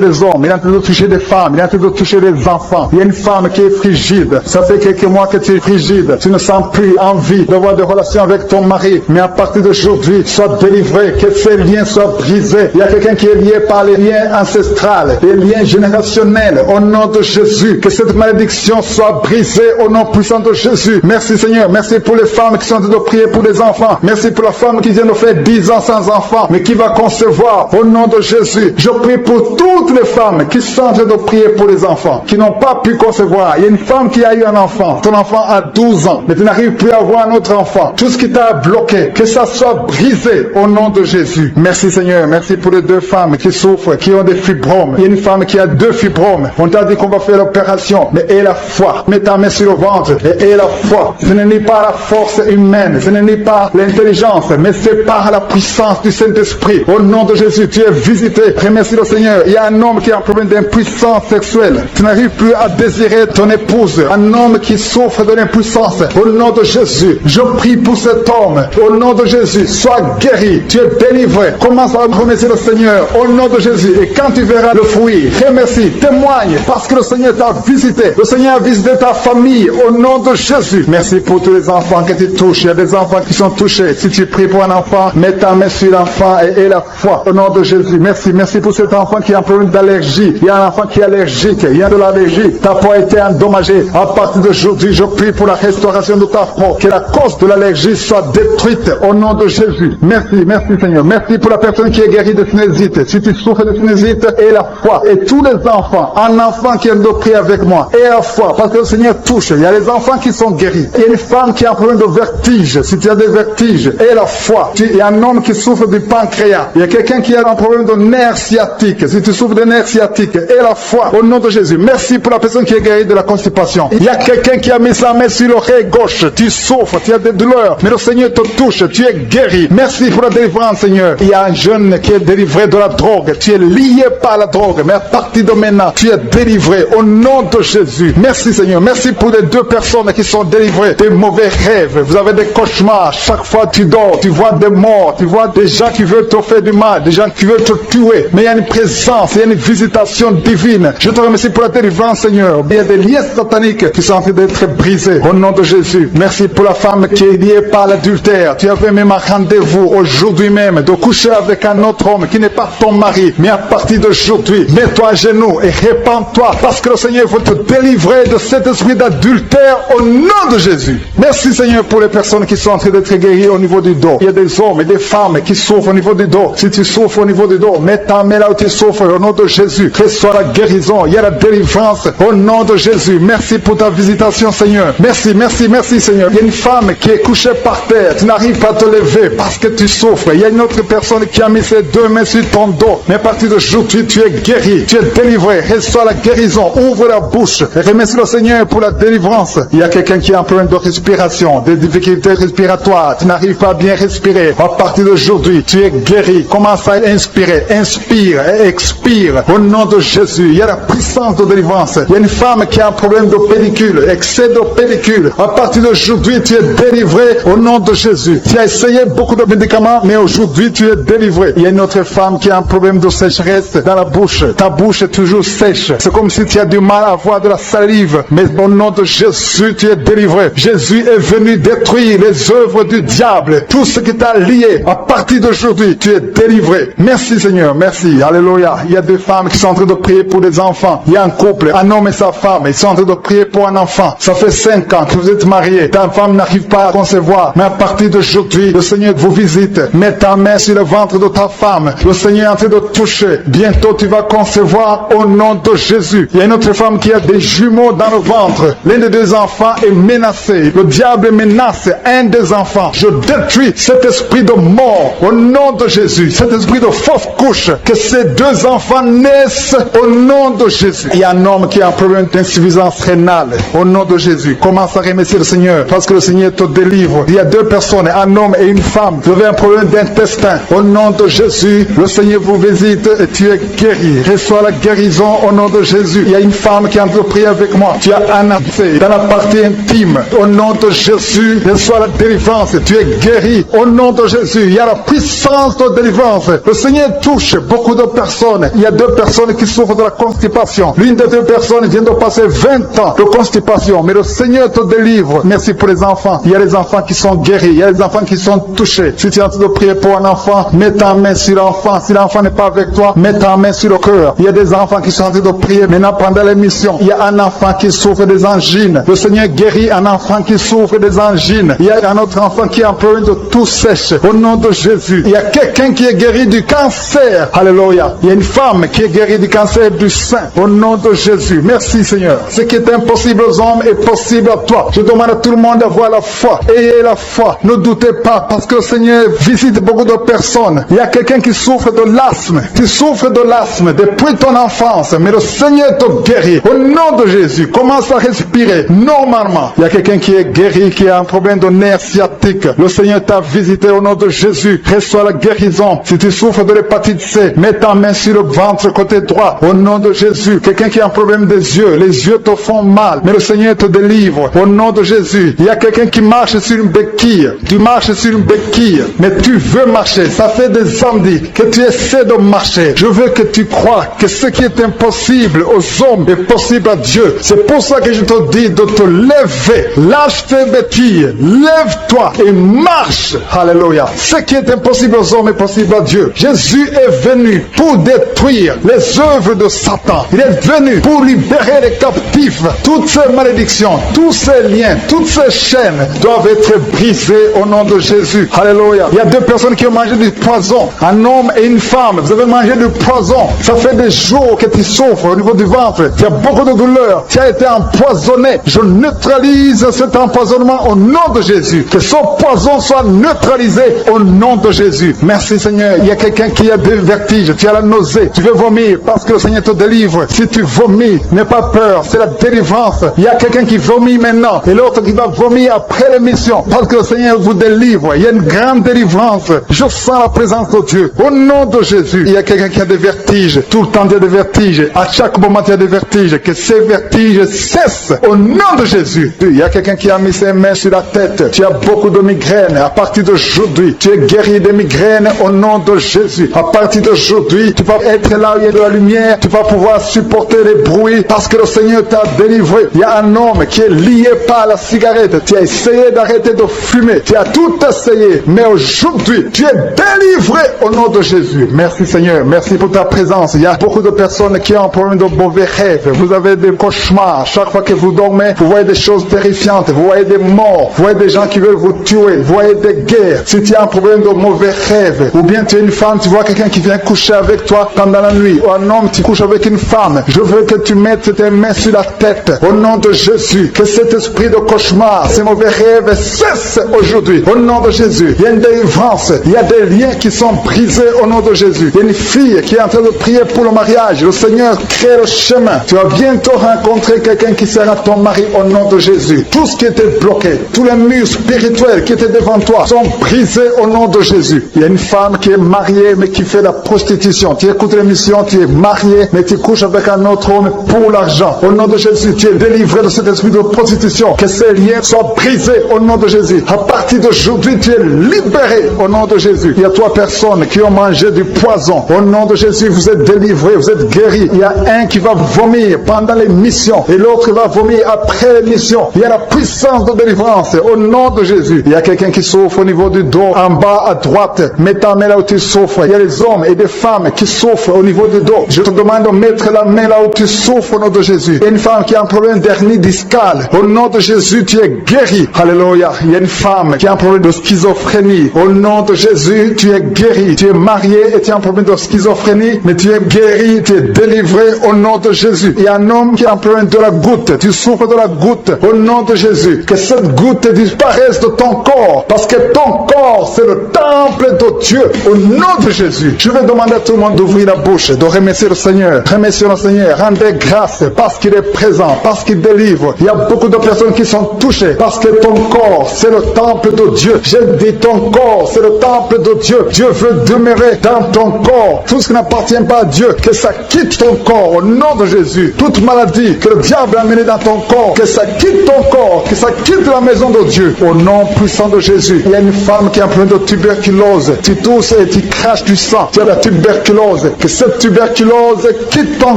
les hommes. Il est en train de toucher des femmes. Il est en train de toucher les enfants. Il y a une femme qui est frigide. Ça fait quelques mois que tu es frigide. Tu ne sens plus envie d'avoir des relations avec ton mari. Mais à partir d'aujourd'hui, sois délivré. Que ces liens soient brisés. Il y a quelqu'un qui est lié par les liens ancestrales, les liens générationnels. Au nom de Jésus, que cette malédiction soit brisée au nom puissant de Jésus. Merci Seigneur. Merci pour les femmes qui sont en train de prier pour les enfants. Merci pour la femme qui vient de faire 10 ans sans enfant, mais qui va concevoir. Au nom de Jésus, je prie pour toutes les femmes qui sont en train de prier pour les enfants, qui n'ont pas pu concevoir. Il y a une femme qui a eu un enfant. Ton enfant a 12 ans, mais tu n'arrives plus à avoir un autre enfant. Tout ce qui t'a bloqué, que ça soit brisé au nom de Jésus. Merci Seigneur. Merci pour les deux femmes qui souffrent, qui ont des fibromes. Il y a une femme qui a 2 fibromes. On t'a dit qu'on va faire l'opération, mais aie la foi. Mets ta main sur le ventre et aie la foi. Ce n'est pas la force humaine, ce n'est pas l'intelligence, mais c'est par la puissance du Saint-Esprit. Au nom de Jésus, tu es visité. Remercie le Seigneur. Il y a un homme qui a un problème d'impuissance sexuelle. Tu n'arrives plus à désirer ton épouse. Un homme qui souffre de l'impuissance. Au nom de Jésus, je prie pour cet homme. Au nom de Jésus, sois guéri. Tu es délivré. Commence à remercier le Seigneur. Au nom de Jésus. Et quand tu verras le fruit, remercie, témoigne, parce que le Seigneur t'a visité. Le Seigneur a visité ta famille. Au nom de Jésus. Merci pour tous les enfants que tu touches. Il y a des enfants qui sont touchés. Si tu pries pour un enfant, mets ta main sur l'enfant et aie la foi. Au nom de Jésus. Merci. Merci pour cet enfant qui a un problème d'allergie. Il y a un enfant qui est allergique. Il y a de l'allergie. Ta peau a été endommagée. À partir d'aujourd'hui, je prie pour la restauration de ta peau. Que la cause de l'allergie soit détruite au nom de Jésus. Merci. Merci Seigneur. Merci pour la personne qui est guérie de sinusite. Si tu souffres de sinusite, aie la foi. Et tous les enfants, un enfant qui vient de prier avec moi, aie la foi. Parce que le Seigneur touche. Il y a les enfants qui sont guéris. Il y a une femme qui a un problème de vertige. Si tu as des vertiges, aie la foi. Il y a un homme qui souffre du pancréas. Il y a quelqu'un qui a un problème de nerf sciatique. Si tu souffres de nerf sciatique, aie la foi. Au nom de Jésus. Merci pour la personne qui est guérie de la constipation. Il y a quelqu'un qui a mis sa main sur l'oreille gauche. Tu souffres, tu as des douleurs. Mais le Seigneur te touche. Tu es guéri. Merci pour la délivrance, Seigneur. Il y a un jeune qui est délivré de la drogue. Tu es lié par la drogue. Mais à partir de maintenant, tu es délivré. Au nom de Jésus. Merci, Seigneur. Merci pour les 2 personnes qui sont délivrées des mauvais rêves. Vous avez des cauchemars. Chaque fois tu dors, tu vois des morts. Tu vois des gens qui veulent te faire du mal. Des gens qui veulent te tuer. Mais il y a une présence. Il y a une visitation divine. Je te remercie pour la délivrance, Seigneur. Il y a des liens sataniques qui sont en train d'être brisés. Au nom de Jésus. Merci pour la femme qui est liée par l'adultère. Tu avais même un rendez-vous aujourd'hui même de coucher avec un autre homme qui n'est pas ton mari. Mais à partir de d'aujourd'hui, mets-toi à genoux et répands-toi parce que le Seigneur veut te délivrer de cet esprit d'adultère au nom de Jésus. Merci Seigneur pour les personnes qui sont en train d'être guéries au niveau du dos. Il y a des hommes et des femmes qui souffrent au niveau du dos. Si tu souffres au niveau du dos, mets ta main là où tu souffres au nom de Jésus. Reçois la guérison, il y a la délivrance au nom de Jésus. Merci pour ta visitation Seigneur. Merci, merci, merci Seigneur. Il y a une femme qui est couchée par terre. Tu n'arrives pas à te lever parce que tu souffres. Il y a une autre personne qui a mis ses deux mains sur ton dos. Mais à partir d'aujourd'hui, tu es guéri, tu es délivré. Reçois la guérison. Ouvre la bouche et remercie le Seigneur pour la délivrance. Il y a quelqu'un qui a un problème de respiration, des difficultés respiratoires. Tu n'arrives pas à bien respirer. À partir d'aujourd'hui, tu es guéri. Commence à inspirer. Inspire et expire. Au nom de Jésus, il y a la puissance de délivrance. Il y a une femme qui a un problème de pellicule, excès de pellicule. À partir d'aujourd'hui, tu es délivré au nom de Jésus. Tu as essayé beaucoup de médicaments, mais aujourd'hui, tu es délivré. Il y a une autre femme qui a un problème de sécheresse dans la bouche. Ta bouche est toujours sèche. C'est comme si tu as du mal à avoir de la salive. Mais au nom de Jésus, tu es délivré. Jésus est venu détruire les œuvres du diable. Tout ce qui t'a lié. À partir d'aujourd'hui, tu es délivré. Merci Seigneur, merci. Alléluia. Il y a deux femmes qui sont en train de prier pour des enfants. Il y a un couple, un homme et sa femme. Ils sont en train de prier pour un enfant. Ça fait 5 ans que vous êtes mariés. Ta femme n'arrive pas à concevoir. Mais à partir d'aujourd'hui, le Seigneur vous visite. Mets ta main sur le ventre de ta femme. Le Seigneur est en train de toucher. Bientôt, tu vas concevoir au nom de Jésus. Il y a une autre femme qui a des jumeaux dans le ventre. L'un des deux enfants est menacé. Le diable menace un des enfants. Je détruis cet esprit de mort au nom de Jésus. Cet esprit de fausse couche. Que ces deux enfants naissent au nom de Jésus. Il y a un homme qui a un problème d'insuffisance rénale. Au nom de Jésus. Commence à remercier le Seigneur parce que le Seigneur te délivre. Il y a deux personnes, un homme et une femme. Vous avez un problème d'intestin. Au nom de Jésus, le Seigneur vous visite et tu es guéri. Reçois la guérison au nom de Jésus. Il y a une femme qui est en train de prier avec moi. Tu as un abcès dans la partie intime. Au nom de Jésus, reçois la délivrance. Tu es guéri. Au nom de Jésus, il y a la puissance de délivrance. Le Seigneur touche beaucoup de personnes. Il y a deux personnes qui souffrent de la constipation. L'une des deux personnes vient de passer 20 ans de constipation. Mais le Seigneur te délivre. Merci pour les enfants. Il y a les enfants qui sont guéris. Il y a les enfants qui sont touchés. Si tu es en train de prier pour un enfant, mets ta main sur l'enfant. Si l'enfant n'est pas avec toi, mets ta main sur le cœur. Il y a des enfants qui sont en train de prier. Maintenant, pendant l'émission, il y a un enfant qui souffre des angines. Le Seigneur guérit un enfant qui souffre des angines. Il y a un autre enfant qui a un problème de tout sèche. Au nom de Jésus. Il y a quelqu'un qui est guéri du cancer. Alléluia. Il y a une femme qui est guérie du cancer du sein. Au nom de Jésus. Merci Seigneur. Ce qui est impossible aux hommes est possible à toi. Je demande à tout le monde d'avoir la foi. Ayez la foi. Ne doutez pas parce que le Seigneur visite beaucoup de personnes. Il y a quelqu'un qui souffre de l'asthme. Tu souffres de l'asthme depuis ton enfance. Mais le Seigneur te guérit. Au nom de Jésus. Commence à respirer normalement. Il y a quelqu'un qui est guéri, qui a un problème de nerf sciatique. Le Seigneur t'a visité au nom de Jésus. Reçois la guérison. Si tu souffres de l'hépatite C, mets ta main sur le ventre côté droit. Au nom de Jésus. Quelqu'un qui a un problème des yeux. Les yeux te font mal. Mais le Seigneur te délivre. Au nom de Jésus. Il y a quelqu'un qui marche sur une béquille. Tu marches sur une béquille. Mais tu veux marcher. Ça fait des samedis que tu essaies de marcher. Je veux que tu crois que ce qui est impossible aux hommes est possible à Dieu. C'est pour ça que je te dis de te lever. Lâche tes béquilles. Lève-toi et marche. Alléluia. Ce qui est impossible aux hommes est possible à Dieu. Jésus est venu pour détruire les œuvres de Satan. Il est venu pour libérer les captifs. Toutes ces malédictions, tous ces liens, toutes ces chaînes doivent être brisées au nom de Jésus. Alléluia. Il y a deux personnes qui ont mangé du poison. Un homme et une femme. Vous avez mangé du poison. Ça fait des jours que tu souffres au niveau du ventre. Tu as beaucoup de douleur. Tu as été empoisonné. Je neutralise cet empoisonnement au nom de Jésus. Que ce poison soit neutralisé au nom de Jésus. Merci Seigneur. Il y a quelqu'un qui a des vertiges. Tu as la nausée. Tu veux vomir parce que le Seigneur te délivre. Si tu vomis, n'aie pas peur. C'est la délivrance. Il y a quelqu'un qui vomit maintenant et l'autre qui va vomir après l'émission parce que le Seigneur vous délivre. Il y a une grande délivrance. Je sens la présence de Dieu. Au nom de Jésus. Il y a quelqu'un qui a des vertiges. Tout le temps il y a des vertiges. À chaque moment il y a des vertiges. Que ces vertiges cessent. Au nom de Jésus. Il y a quelqu'un qui a mis ses mains sur la tête. Tu as beaucoup de migraines. À partir d'aujourd'hui, tu es guéri des migraines au nom de Jésus. À partir d'aujourd'hui, tu vas être là où il y a de la lumière. Tu vas pouvoir supporter les bruits parce que le Seigneur t'a délivré. Il y a un homme qui est lié par la cigarette. Tu as essayé d'arrêter de fumer. Tu as tout essayé. Mais aujourd'hui, tu es délivré au nom de Jésus. Merci Seigneur. Merci pour ta ta présence. Il y a beaucoup de personnes qui ont un problème de mauvais rêves. Vous avez des cauchemars. Chaque fois que vous dormez, vous voyez des choses terrifiantes. Vous voyez des morts. Vous voyez des gens qui veulent vous tuer. Vous voyez des guerres. Si tu as un problème de mauvais rêves, ou bien tu es une femme, tu vois quelqu'un qui vient coucher avec toi pendant la nuit, ou un homme, tu couches avec une femme, je veux que tu mettes tes mains sur la tête. Au nom de Jésus, que cet esprit de cauchemar, ces mauvais rêves cessent aujourd'hui. Au nom de Jésus, il y a une délivrance. Il y a des liens qui sont brisés au nom de Jésus. Il y a une fille qui est en train de prier pour le mariage. Le Seigneur crée le chemin. Tu vas bientôt rencontrer quelqu'un qui sera ton mari au nom de Jésus. Tout ce qui était bloqué, tous les murs spirituels qui étaient devant toi sont brisés au nom de Jésus. Il y a une femme qui est mariée mais qui fait la prostitution. Tu écoutes l'émission, tu es marié mais tu couches avec un autre homme pour l'argent. Au nom de Jésus, tu es délivré de cet esprit de prostitution. Que ces liens soient brisés au nom de Jésus. À partir d'aujourd'hui, tu es libéré au nom de Jésus. Il y a 3 personnes qui ont mangé du poison. Au nom de Jésus, vous êtes délivrés, vous êtes guéris. Il y a un qui va vomir pendant les missions et l'autre va vomir après les missions. Il y a la puissance de délivrance au nom de Jésus. Il y a quelqu'un qui souffre au niveau du dos, en bas à droite. Mets ta main là où tu souffres. Il y a des hommes et des femmes qui souffrent au niveau du dos. Je te demande de mettre la main là où tu souffres au nom de Jésus. Il y a une femme qui a un problème d'hernie discale. Au nom de Jésus, tu es guéri. Alléluia. Il y a une femme qui a un problème de schizophrénie. Au nom de Jésus, tu es guéri. Tu es marié et tu as un problème de schizophrénie, mais tu es guéri, tu es délivré au nom de Jésus. Il y a un homme qui a un problème de la goutte. Tu souffres de la goutte. Au nom de Jésus, que cette goutte disparaisse de ton corps, parce que ton corps, c'est le temple de Dieu. Au nom de Jésus, je vais demander à tout le monde d'ouvrir la bouche, de remercier le Seigneur. Remercier le Seigneur. Rendez grâce parce qu'il est présent, parce qu'il délivre. Il y a beaucoup de personnes qui sont touchées parce que ton corps, c'est le temple de Dieu. Je dis ton corps, c'est le temple de Dieu. Dieu veut demeurer dans ton corps. Tout ce qui n'appartient pas à Dieu, que ça quitte ton corps au nom de Jésus. Toute maladie que le diable a amenée dans ton corps, que ça quitte ton corps, que ça quitte la maison de Dieu. Au nom puissant de Jésus. Il y a une femme qui a un problème de tuberculose. Tu tousses et tu craches du sang. Tu as la tuberculose. Que cette tuberculose quitte ton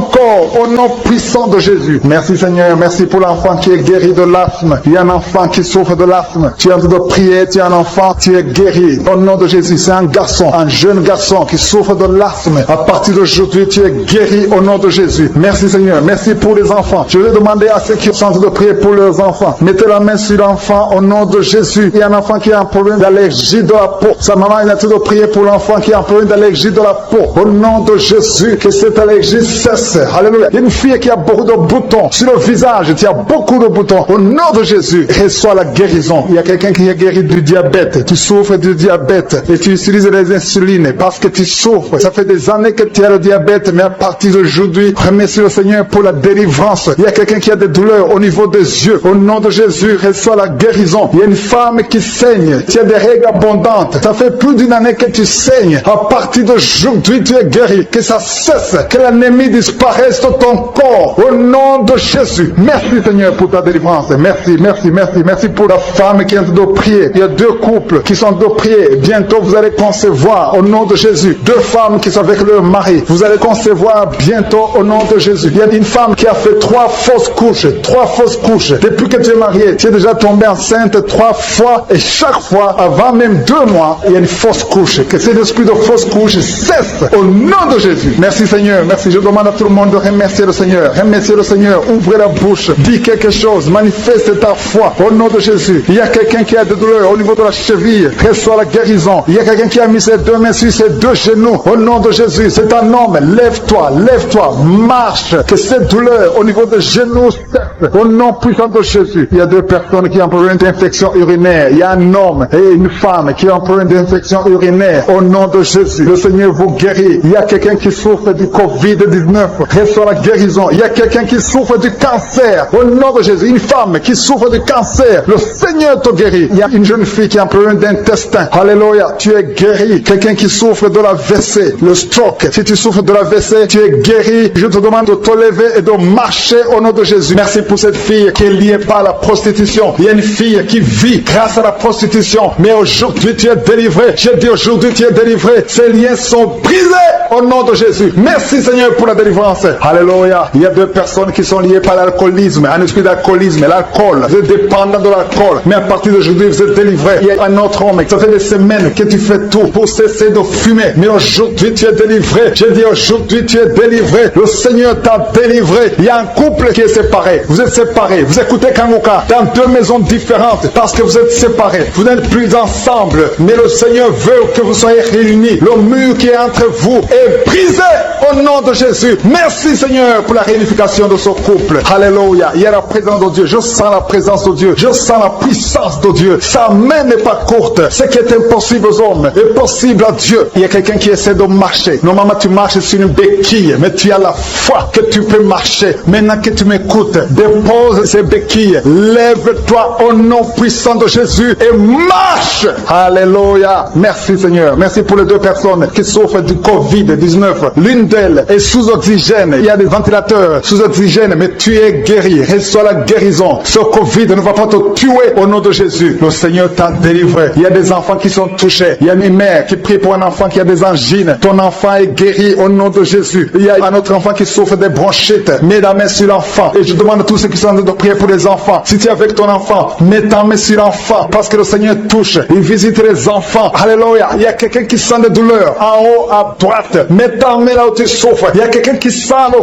corps au nom puissant de Jésus. Merci Seigneur. Merci pour l'enfant qui est guéri de l'asthme. Il y a un enfant qui souffre de l'asthme. Tu es en train de prier. Tu es un enfant. Tu es guéri. Au nom de Jésus. C'est un garçon, un jeune garçon qui souffre de l'asthme. À partir d'aujourd'hui, tu es guéri au nom de Jésus. Merci Seigneur. Merci pour les enfants. Je vais demander à ceux qui sont en train de prier pour leurs enfants. Mettez la main sur l'enfant au nom de Jésus. Il y a un enfant qui a un problème d'allergie de la peau. Sa maman est en train de prier pour l'enfant qui a un problème d'allergie de la peau. Au nom de Jésus, que cette allergie cesse. Alléluia. Il y a une fille qui a beaucoup de boutons sur le visage. Tu as beaucoup de boutons. Au nom de Jésus, reçois la guérison. Il y a quelqu'un qui est guéri du diabète. Tu souffres du diabète et tu utilises les insulines parce que tu souffres. Ça fait des années que tu as le diabète, mais à partir d'aujourd'hui, remercie le Seigneur pour la délivrance. Il y a quelqu'un qui a des douleurs au niveau des yeux. Au nom de Jésus, reçois la guérison. Il y a une femme qui saigne. Tu as des règles abondantes. Ça fait plus d'une année que tu saignes. À partir d'aujourd'hui, tu es guéri. Que ça cesse. Que l'ennemi disparaisse de ton corps. Au nom de Jésus. Merci Seigneur pour ta délivrance. Merci, merci, merci. Merci pour la femme qui est en train de prier. Il y a 2 couples qui sont en train de prier. Bientôt, vous allez concevoir au nom de Jésus. 2 femmes qui sont avec leur mari. Vous allez concevoir bientôt au nom de Jésus. Il y a une femme qui a fait 3 fausses couches. 3 fausses couches. Depuis que tu es marié, tu es déjà tombé enceinte 3 fois. Et chaque fois, avant même 2 mois, il y a une fausse couche. Que cet esprit de fausse couche cesse au nom de Jésus. Merci Seigneur. Merci. Je demande à tout le monde de remercier le Seigneur. Remercier le Seigneur. Ouvrez la bouche. Dis quelque chose. Manifeste ta foi au nom de Jésus. Il y a quelqu'un qui a des douleurs au niveau de la cheville. Reçois la guérison. Il y a quelqu'un qui a mis ses 2 mains sur ses 2 genoux. Au nom de Jésus. C'est un homme. Lève-toi. Lève-toi. Marche. Que cette douleur au niveau des genoux cesse. Au nom puissant de Jésus. Il y a 2 personnes qui ont un problème d'infection urinaire. Il y a un homme et une femme qui ont un problème d'infection urinaire. Au nom de Jésus. Le Seigneur vous guérit. Il y a quelqu'un qui souffre du Covid-19. Reçois la guérison. Il y a quelqu'un qui souffre du cancer. Au nom de Jésus. Une femme qui souffre du cancer. Le Seigneur te guérit. Il y a une jeune fille qui a un problème d'intestin. Alléluia. Tu es guéri. Quelqu'un qui souffre de la l'AVC, le stroke. Si tu souffres de l'AVC, tu es guéri. Je te demande de te lever et de marcher au nom de Jésus. Merci pour cette fille qui est liée par la prostitution. Il y a une fille qui vit grâce à la prostitution, mais aujourd'hui tu es délivré. Je dis aujourd'hui tu es délivré. Ces liens sont brisés au nom de Jésus. Merci Seigneur pour la délivrance. Alléluia. Il y a 2 personnes qui sont liées par l'alcoolisme, un esprit d'alcoolisme, l'alcool. Vous êtes dépendant de l'alcool, mais à partir d'aujourd'hui vous êtes délivré. Il y a un autre homme, ça fait des semaines que tu fais tout pour cesser de fumer, mais aujourd'hui tu es délivré. Je dis aujourd'hui tu es délivré. Le Seigneur t'a délivré. Il y a un couple qui est séparé. Vous êtes séparés. Vous écoutez Kanguka dans 2 maisons différentes parce que vous êtes séparés. Vous n'êtes plus ensemble, mais le Seigneur veut que vous soyez réunis. Le mur qui est entre vous est brisé au nom de Jésus. Merci Seigneur pour la réunification de ce couple. Alléluia. Il y a la présence de Dieu. Je sens la présence de Dieu. Je sens la puissance de Dieu. Sa main n'est pas courte. Ce qui est impossible aux hommes est possible à Dieu. Il y a quelqu'un qui essaie de marcher. Normalement tu marches sur une béquille, mais tu as la foi que tu peux marcher. Maintenant que tu m'écoutes, dépose ces béquilles. Lève-toi au nom puissant de Jésus et marche. Alléluia. Merci Seigneur. Merci pour les 2 personnes qui souffrent du Covid-19. L'une d'elles est sous oxygène. Il y a des ventilateurs sous oxygène, mais tu es guéri. Reçois la guérison. Ce Covid ne va pas te tuer au nom de Jésus. Le Seigneur t'a délivré. Il y a des enfants qui sont touchés. Il y a une mère qui prie pour un enfant qui a des angines. Ton enfant est guéri au nom de Jésus. Il y a un autre enfant qui souffre des bronchites. Mets la main sur l'enfant. Et je demande à tous ceux qui sont en train de prier pour les enfants. Si tu es avec ton enfant, mets ta main sur l'enfant. Parce que le Seigneur touche. Il visite les enfants. Alléluia. Il y a quelqu'un qui sent des douleurs. En haut, à droite. Mets ta main là où tu souffres. Il y a quelqu'un qui sent le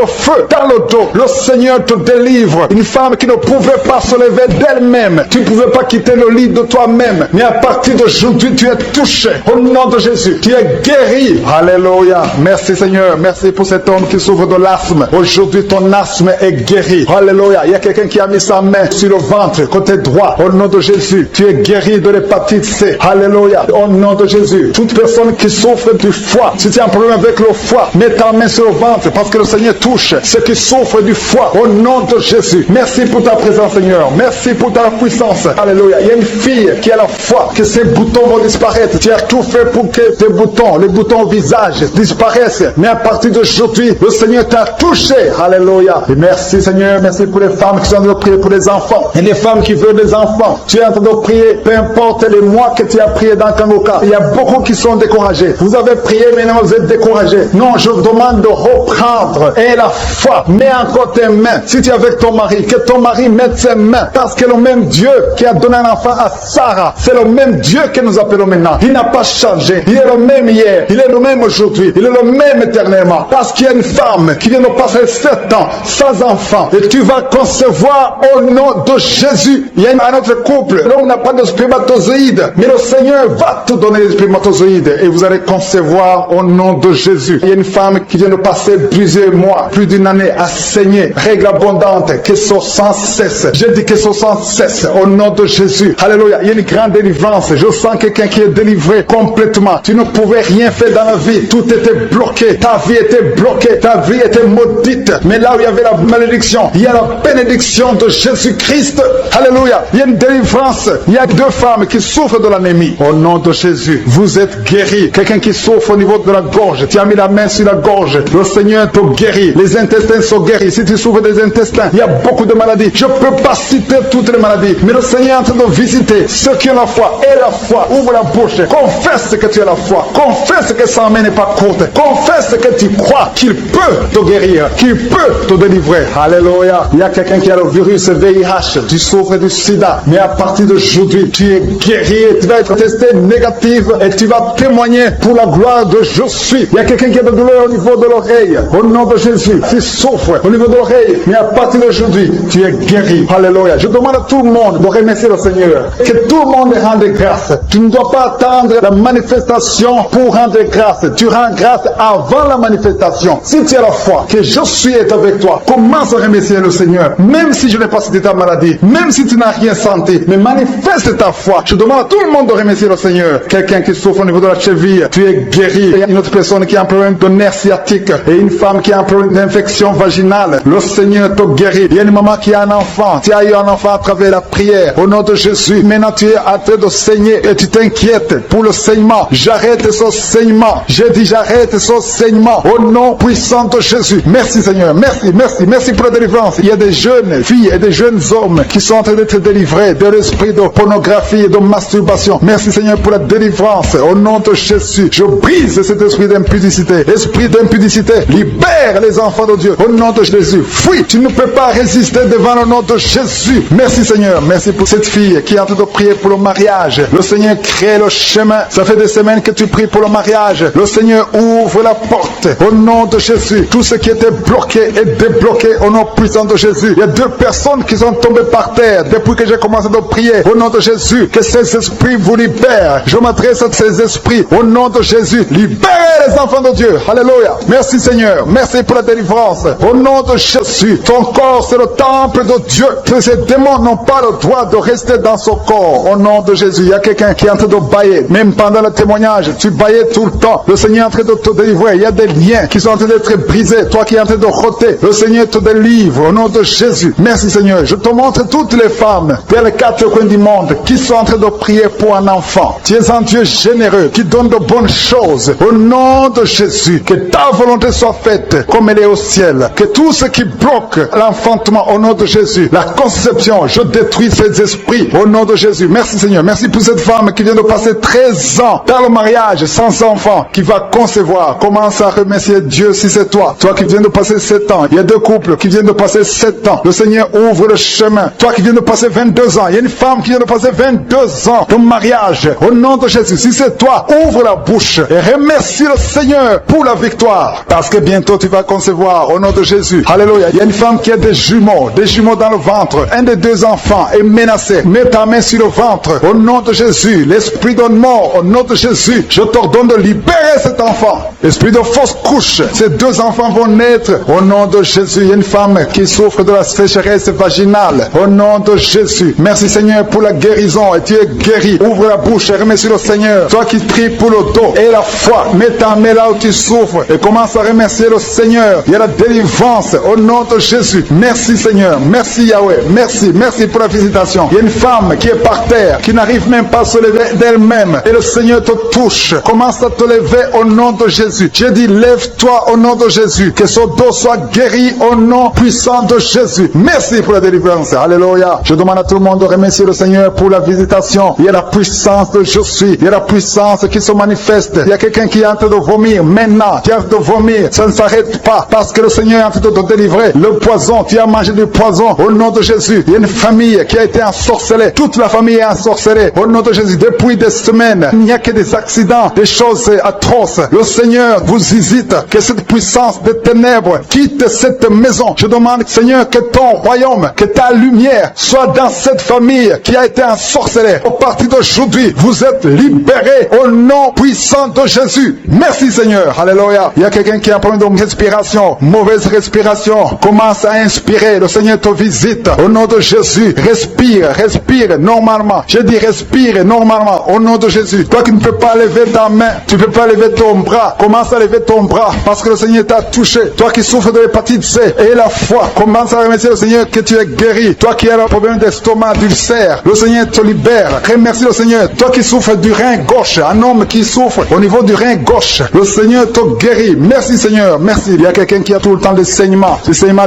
feu dans le dos. Le Seigneur te délivre. Une femme qui ne pouvait pas se lever d'elle-même. Tu ne pouvais pas quitter le lit de toi-même. Mais à partir d'aujourd'hui, tu es touché. Au nom de Jésus, tu es guéri. Alléluia. Merci Seigneur. Merci pour cet homme qui souffre de l'asthme. Aujourd'hui, ton asthme est guéri. Alléluia. Il y a quelqu'un qui a mis sa main sur le ventre, côté droit. Au nom de Jésus, tu es guéri de l'hépatite C. Alléluia. Au nom de Jésus. Toute personne qui souffre du foie, si tu as un problème avec le foie, mets ta main sur le ventre parce que le Seigneur touche ceux qui souffrent du foie. Au nom de Jésus. Merci pour ta présence Seigneur. Merci pour ta puissance. Alléluia. Il y a une fille qui a la foi que ses boutons vont disparaître. Tu as tout fait pour que tes boutons, les boutons au visage disparaissent. Mais à partir d'aujourd'hui, le Seigneur t'a touché. Alléluia. Et merci Seigneur. Merci pour les femmes qui sont en train de prier pour les enfants. Et les femmes qui veulent des enfants. Tu es en train de prier. Peu importe les mois que tu as prié dans Kanguka. Il y a beaucoup qui sont découragés. Vous avez prié, maintenant vous êtes découragés. Non, je vous demande de reprendre. Et la foi. Mets encore tes mains. Si tu es avec ton mari, que ton mari mette ses mains. Parce que le même Dieu qui a donné un enfant à Sarah, c'est le même Dieu que nous appelons maintenant. Il n'a pas changé. Il est le même hier. Il est le même aujourd'hui. Il est le même éternellement. Parce qu'il y a une femme qui vient de passer 7 ans sans enfant. Et tu vas concevoir au nom de Jésus. Il y a un autre couple. L'homme n'a pas de spermatozoïde. Mais le Seigneur va te donner les spermatozoïdes. Et vous allez concevoir au nom de Jésus. Il y a une femme qui vient de passer plusieurs mois, plus d'une année à saigner. Règle abondante. Que ce sans cesse. Je dis que ce sans cesse. Au nom de Jésus. Alléluia. Il y a une grande délivrance. Je sens quelqu'un qui est délivré complètement. Tu ne pouvais rien faire dans la vie. Tout était bloqué. Ta vie était bloquée. Ta vie était maudite. Mais là où il y avait la malédiction, il y a la bénédiction de Jésus-Christ. Alléluia. Il y a une délivrance. Il y a 2 femmes qui souffrent de l'anémie. Au nom de Jésus, vous êtes guéris. Quelqu'un qui souffre au niveau de la gorge. Tu as mis la main sur la gorge. Le Seigneur te guérit. Les intestins sont guéris. Si tu souffres des intestins, il y a beaucoup de maladies. Je ne peux pas citer toutes les maladies. Mais le Seigneur est en train de visiter ceux qui ont la foi. Et la foi. Ouvre la bouche. Confesse que tu as la foi. Confesse que sa main n'est pas courte. Confesse que tu crois qu'il peut te guérir. Qu'il peut te délivrer. Alléluia. Il y a quelqu'un qui a le virus VIH. Tu souffres du sida. Mais à partir d'aujourd'hui, tu es guéri. Tu vas être testé négatif. Et tu vas témoigner pour la gloire de je suis. Il y a quelqu'un qui a de douleur au niveau de l'oreille. Au nom de Jésus. Tu souffres au niveau de l'oreille. Mais à partir d'aujourd'hui, tu es guéri. Alléluia. Je demande à tout le monde de remercier le Seigneur. Que tout le monde rende grâce. Tu ne dois pas attendre la manifestation pour rendre grâce. Tu rends grâce avant la manifestation. Si tu as la foi, que je suis avec toi, commence à remercier le Seigneur. Même si je n'ai pas cité ta maladie, même si tu n'as rien senti, mais manifeste ta foi. Je demande à tout le monde de remercier le Seigneur. Quelqu'un qui souffre au niveau de la cheville, tu es guéri. Il y a une autre personne qui a un problème de nerf sciatique et une femme qui a un problème d'infection vaginale. Le Seigneur te guérit. Il y a une maman qui a un enfant. Tu as eu un enfant à travers la prière. Au nom de Jésus, maintenant tu es en train de saigner et tu t'inquiètes pour le saignement. J'arrête ce saignement. J'ai dit j'arrête ce saignement. Au nom puissant de Jésus. Merci Seigneur. Merci pour la délivrance. délivrance. Il y a des jeunes filles et des jeunes hommes qui sont en train d'être délivrés de l'esprit de pornographie et de masturbation. Merci Seigneur pour la délivrance. Au nom de Jésus, je brise cet esprit d'impudicité. Esprit d'impudicité, libère les enfants de Dieu. Au nom de Jésus, fuis. Tu ne peux pas résister devant le nom de Jésus. Merci Seigneur. Merci pour cette fille qui est en train de prier pour le mariage. Le Seigneur crée le chemin. Ça fait des semaines que tu pries pour le mariage. Le Seigneur ouvre la porte. Au nom de Jésus, tout ce qui était bloqué est débloqué au nom puissant de Jésus. Il y a 2 personnes qui sont tombées par terre depuis que j'ai commencé de prier. Au nom de Jésus, que ces esprits vous libèrent. Je m'adresse à ces esprits. Au nom de Jésus, libérez les enfants de Dieu. Alléluia. Merci Seigneur. Merci pour la délivrance. Au nom de Jésus, ton corps c'est le temple de Dieu. Que ces démons n'ont pas le droit de rester dans son corps. Au nom de Jésus, il y a quelqu'un qui est en train de bailler. Même pendant le témoignage, tu baillais tout le temps. Le Seigneur est en train de te délivrer. Il y a des liens qui sont en train d'être brisés. Toi qui es en train de rôter, le Seigneur te délivre. Au nom de Jésus. Merci Seigneur. Je te montre toutes les femmes vers les 4 coins du monde qui sont en train de prier pour un enfant. Tu es un Dieu généreux qui donne de bonnes choses. Au nom de Jésus, que ta volonté soit faite comme elle est au ciel. Que tout ce qui bloque l'enfantement au nom de Jésus, la conception, je détruis ces esprits au nom de Jésus. Merci Seigneur. Merci pour cette femme qui vient de passer 13 ans dans le mariage sans enfant, qui va concevoir. Commence à remercier Dieu si c'est toi. Toi qui viens de passer 7 ans. Il y a 2 couples qui viennent de passer 7 ans. Le Seigneur ouvre le chemin. Toi qui viens de passer 22 ans. Il y a une femme qui vient de passer 22 ans de mariage. Au nom de Jésus, si c'est toi, ouvre la bouche et remercie le Seigneur pour la victoire. Parce que bientôt tu vas concevoir au nom de Jésus. Alléluia. Il y a une femme qui a des jumeaux dans le ventre. Un des 2 enfants est menacé. Mets ta main sur le ventre. Au nom de Jésus, l'esprit de mort, au nom de Jésus, je t'ordonne de libérer cet enfant. Esprit de fausse couche, ces 2 enfants vont naître. Au nom de Jésus, il y a une femme qui souffre de la sécheresse vaginale. Au nom de Jésus, merci Seigneur pour la guérison. Et tu es guéri. Ouvre la bouche et remercie le Seigneur. Toi qui pries pour le dos et la foi, mets ta main là où tu souffres et commence à remercier le Seigneur. Il y a la délivrance au nom de Jésus. Merci Seigneur. Merci Yahweh. Merci pour la visitation. Il y a une femme qui est par terre, qui n'arrive même pas à se lever d'elle-même. Et le Seigneur te touche. Commence à te lever au nom de Jésus. J'ai dit, lève-toi au nom de Jésus. Que son dos soit guéri au nom puissant de Jésus. Merci pour la délivrance. Alléluia. Je demande à tout le monde de remercier le Seigneur pour la visitation. Il y a la puissance de je suis. Il y a la puissance qui se manifeste. Il y a quelqu'un qui est en train de vomir maintenant. Qui est en train de vomir. Ça ne s'arrête pas. Parce que le Seigneur est en train de te délivrer. Le poison. Tu as mangé du poison. Au nom de Jésus. Il y a une famille qui a été ensorcelée. Toute la famille est ensorcelée. Au nom de Jésus. Depuis des semaines. Il n'y a que des accidents. Des choses atroces. Le Seigneur vous visite. Que cette puissance des ténèbres quitte cette maison. Je demande, Seigneur, que ton royaume, que ta lumière soit dans cette famille qui a été ensorcelée. Au partir d'aujourd'hui, vous êtes libérés au nom puissant de Jésus. Merci Seigneur. Alléluia. Il y a quelqu'un qui a un problème de respiration. Mauvaise respiration. Commence à inspirer. Le Seigneur te visite. Au nom de Jésus. Respire normalement. Je dis respire normalement. Au nom de Jésus. Toi qui ne peux pas lever ta main, tu ne peux pas lever ton bras. Commence à lever ton bras parce que le Seigneur t'a touché. Toi qui souffres de l'hépatite C et la foi, commence à remercier le Seigneur que tu es guéri. Toi qui as un problème d'estomac, d'ulcère, le Seigneur te libère. Remercie le Seigneur. Toi qui souffres du rein gauche, un homme qui souffre au niveau du rein gauche, le Seigneur te guérit. Merci Seigneur, merci. Il y a quelqu'un qui a tout le temps des saignements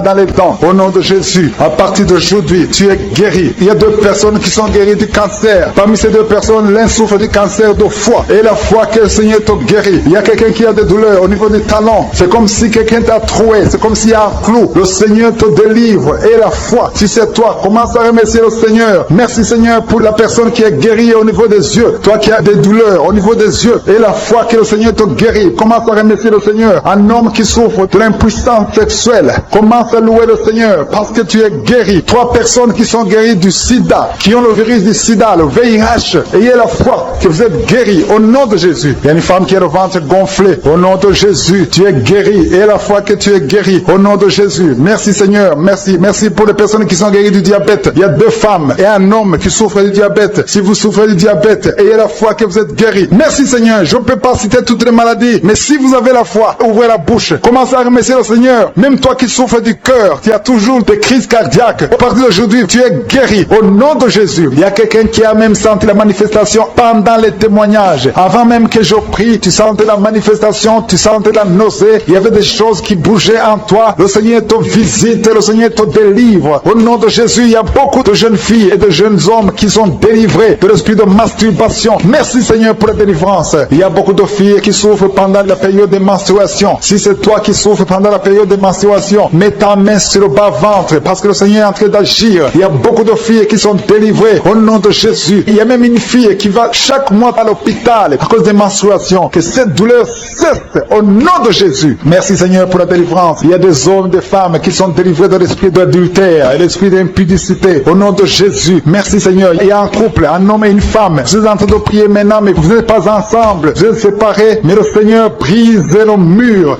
dans les dents. Au nom de Jésus, à partir d'aujourd'hui, tu es guéri. Il y a 2 personnes qui sont guéries du cancer. Parmi ces 2 personnes, l'un souffre du cancer de foie. Et la foi que le Seigneur te guérit. Il y a quelqu'un qui a des douleurs au niveau des talons. C'est comme si quelqu'un t'a troué. C'est comme s'il y a un clou. Le Seigneur te délivre. Et la foi, si c'est toi, commence à remercier le Seigneur. Merci Seigneur pour la personne qui est guérie au niveau des yeux. Toi qui as des douleurs au niveau des yeux. Et la foi que le Seigneur te guérit. Commence à remercier le Seigneur. Un homme qui souffre de l'impuissance sexuelle. Commence à louer le Seigneur parce que tu es guéri. 3 personnes qui sont guéries du sida, qui ont le virus du sida, le VIH. Ayez la foi que vous êtes guéris au nom de Jésus. Il y a une femme qui a le ventre gonflé. Au nom de Jésus, tu es guéri. Et la foi que tu es guéri au nom de Jésus. Merci Seigneur, merci pour les personnes qui sont guéries du diabète. Il y a 2 femmes et un homme qui souffrent du diabète. Si vous souffrez du diabète, ayez la foi que vous êtes guéri. Merci Seigneur, je ne peux pas citer toutes les maladies, mais si vous avez la foi, ouvrez la bouche, commencez à remercier le Seigneur. Même toi qui souffres du cœur, qui a toujours des crises cardiaques, à partir d'aujourd'hui, tu es guéri au nom de Jésus. Il y a quelqu'un qui a même senti la manifestation pendant les témoignages. Avant même que je prie, tu sentais la manifestation, tu sentais la nausée, il y avait des choses qui bougeaient en toi. Le Seigneur te visite visite, le Seigneur te délivre. Au nom de Jésus, il y a beaucoup de jeunes filles et de jeunes hommes qui sont délivrés de l'esprit de masturbation. Merci Seigneur pour la délivrance. Il y a beaucoup de filles qui souffrent pendant la période de menstruation. Si c'est toi qui souffres pendant la période de menstruation, mets ta main sur le bas-ventre parce que le Seigneur est en train d'agir. Il y a beaucoup de filles qui sont délivrées au nom de Jésus. Il y a même une fille qui va chaque mois à l'hôpital à cause des menstruations. Que cette douleur cesse au nom de Jésus. Merci Seigneur pour la délivrance. Il y a des hommes, des femmes qui sont délivrés de l'esprit d'adultère et l'esprit d'impudicité. Au nom de Jésus. Merci Seigneur. Il y a un couple, un homme et une femme. Vous êtes en train de prier maintenant, mais vous n'êtes pas ensemble. Vous êtes séparés, mais le Seigneur brise le mur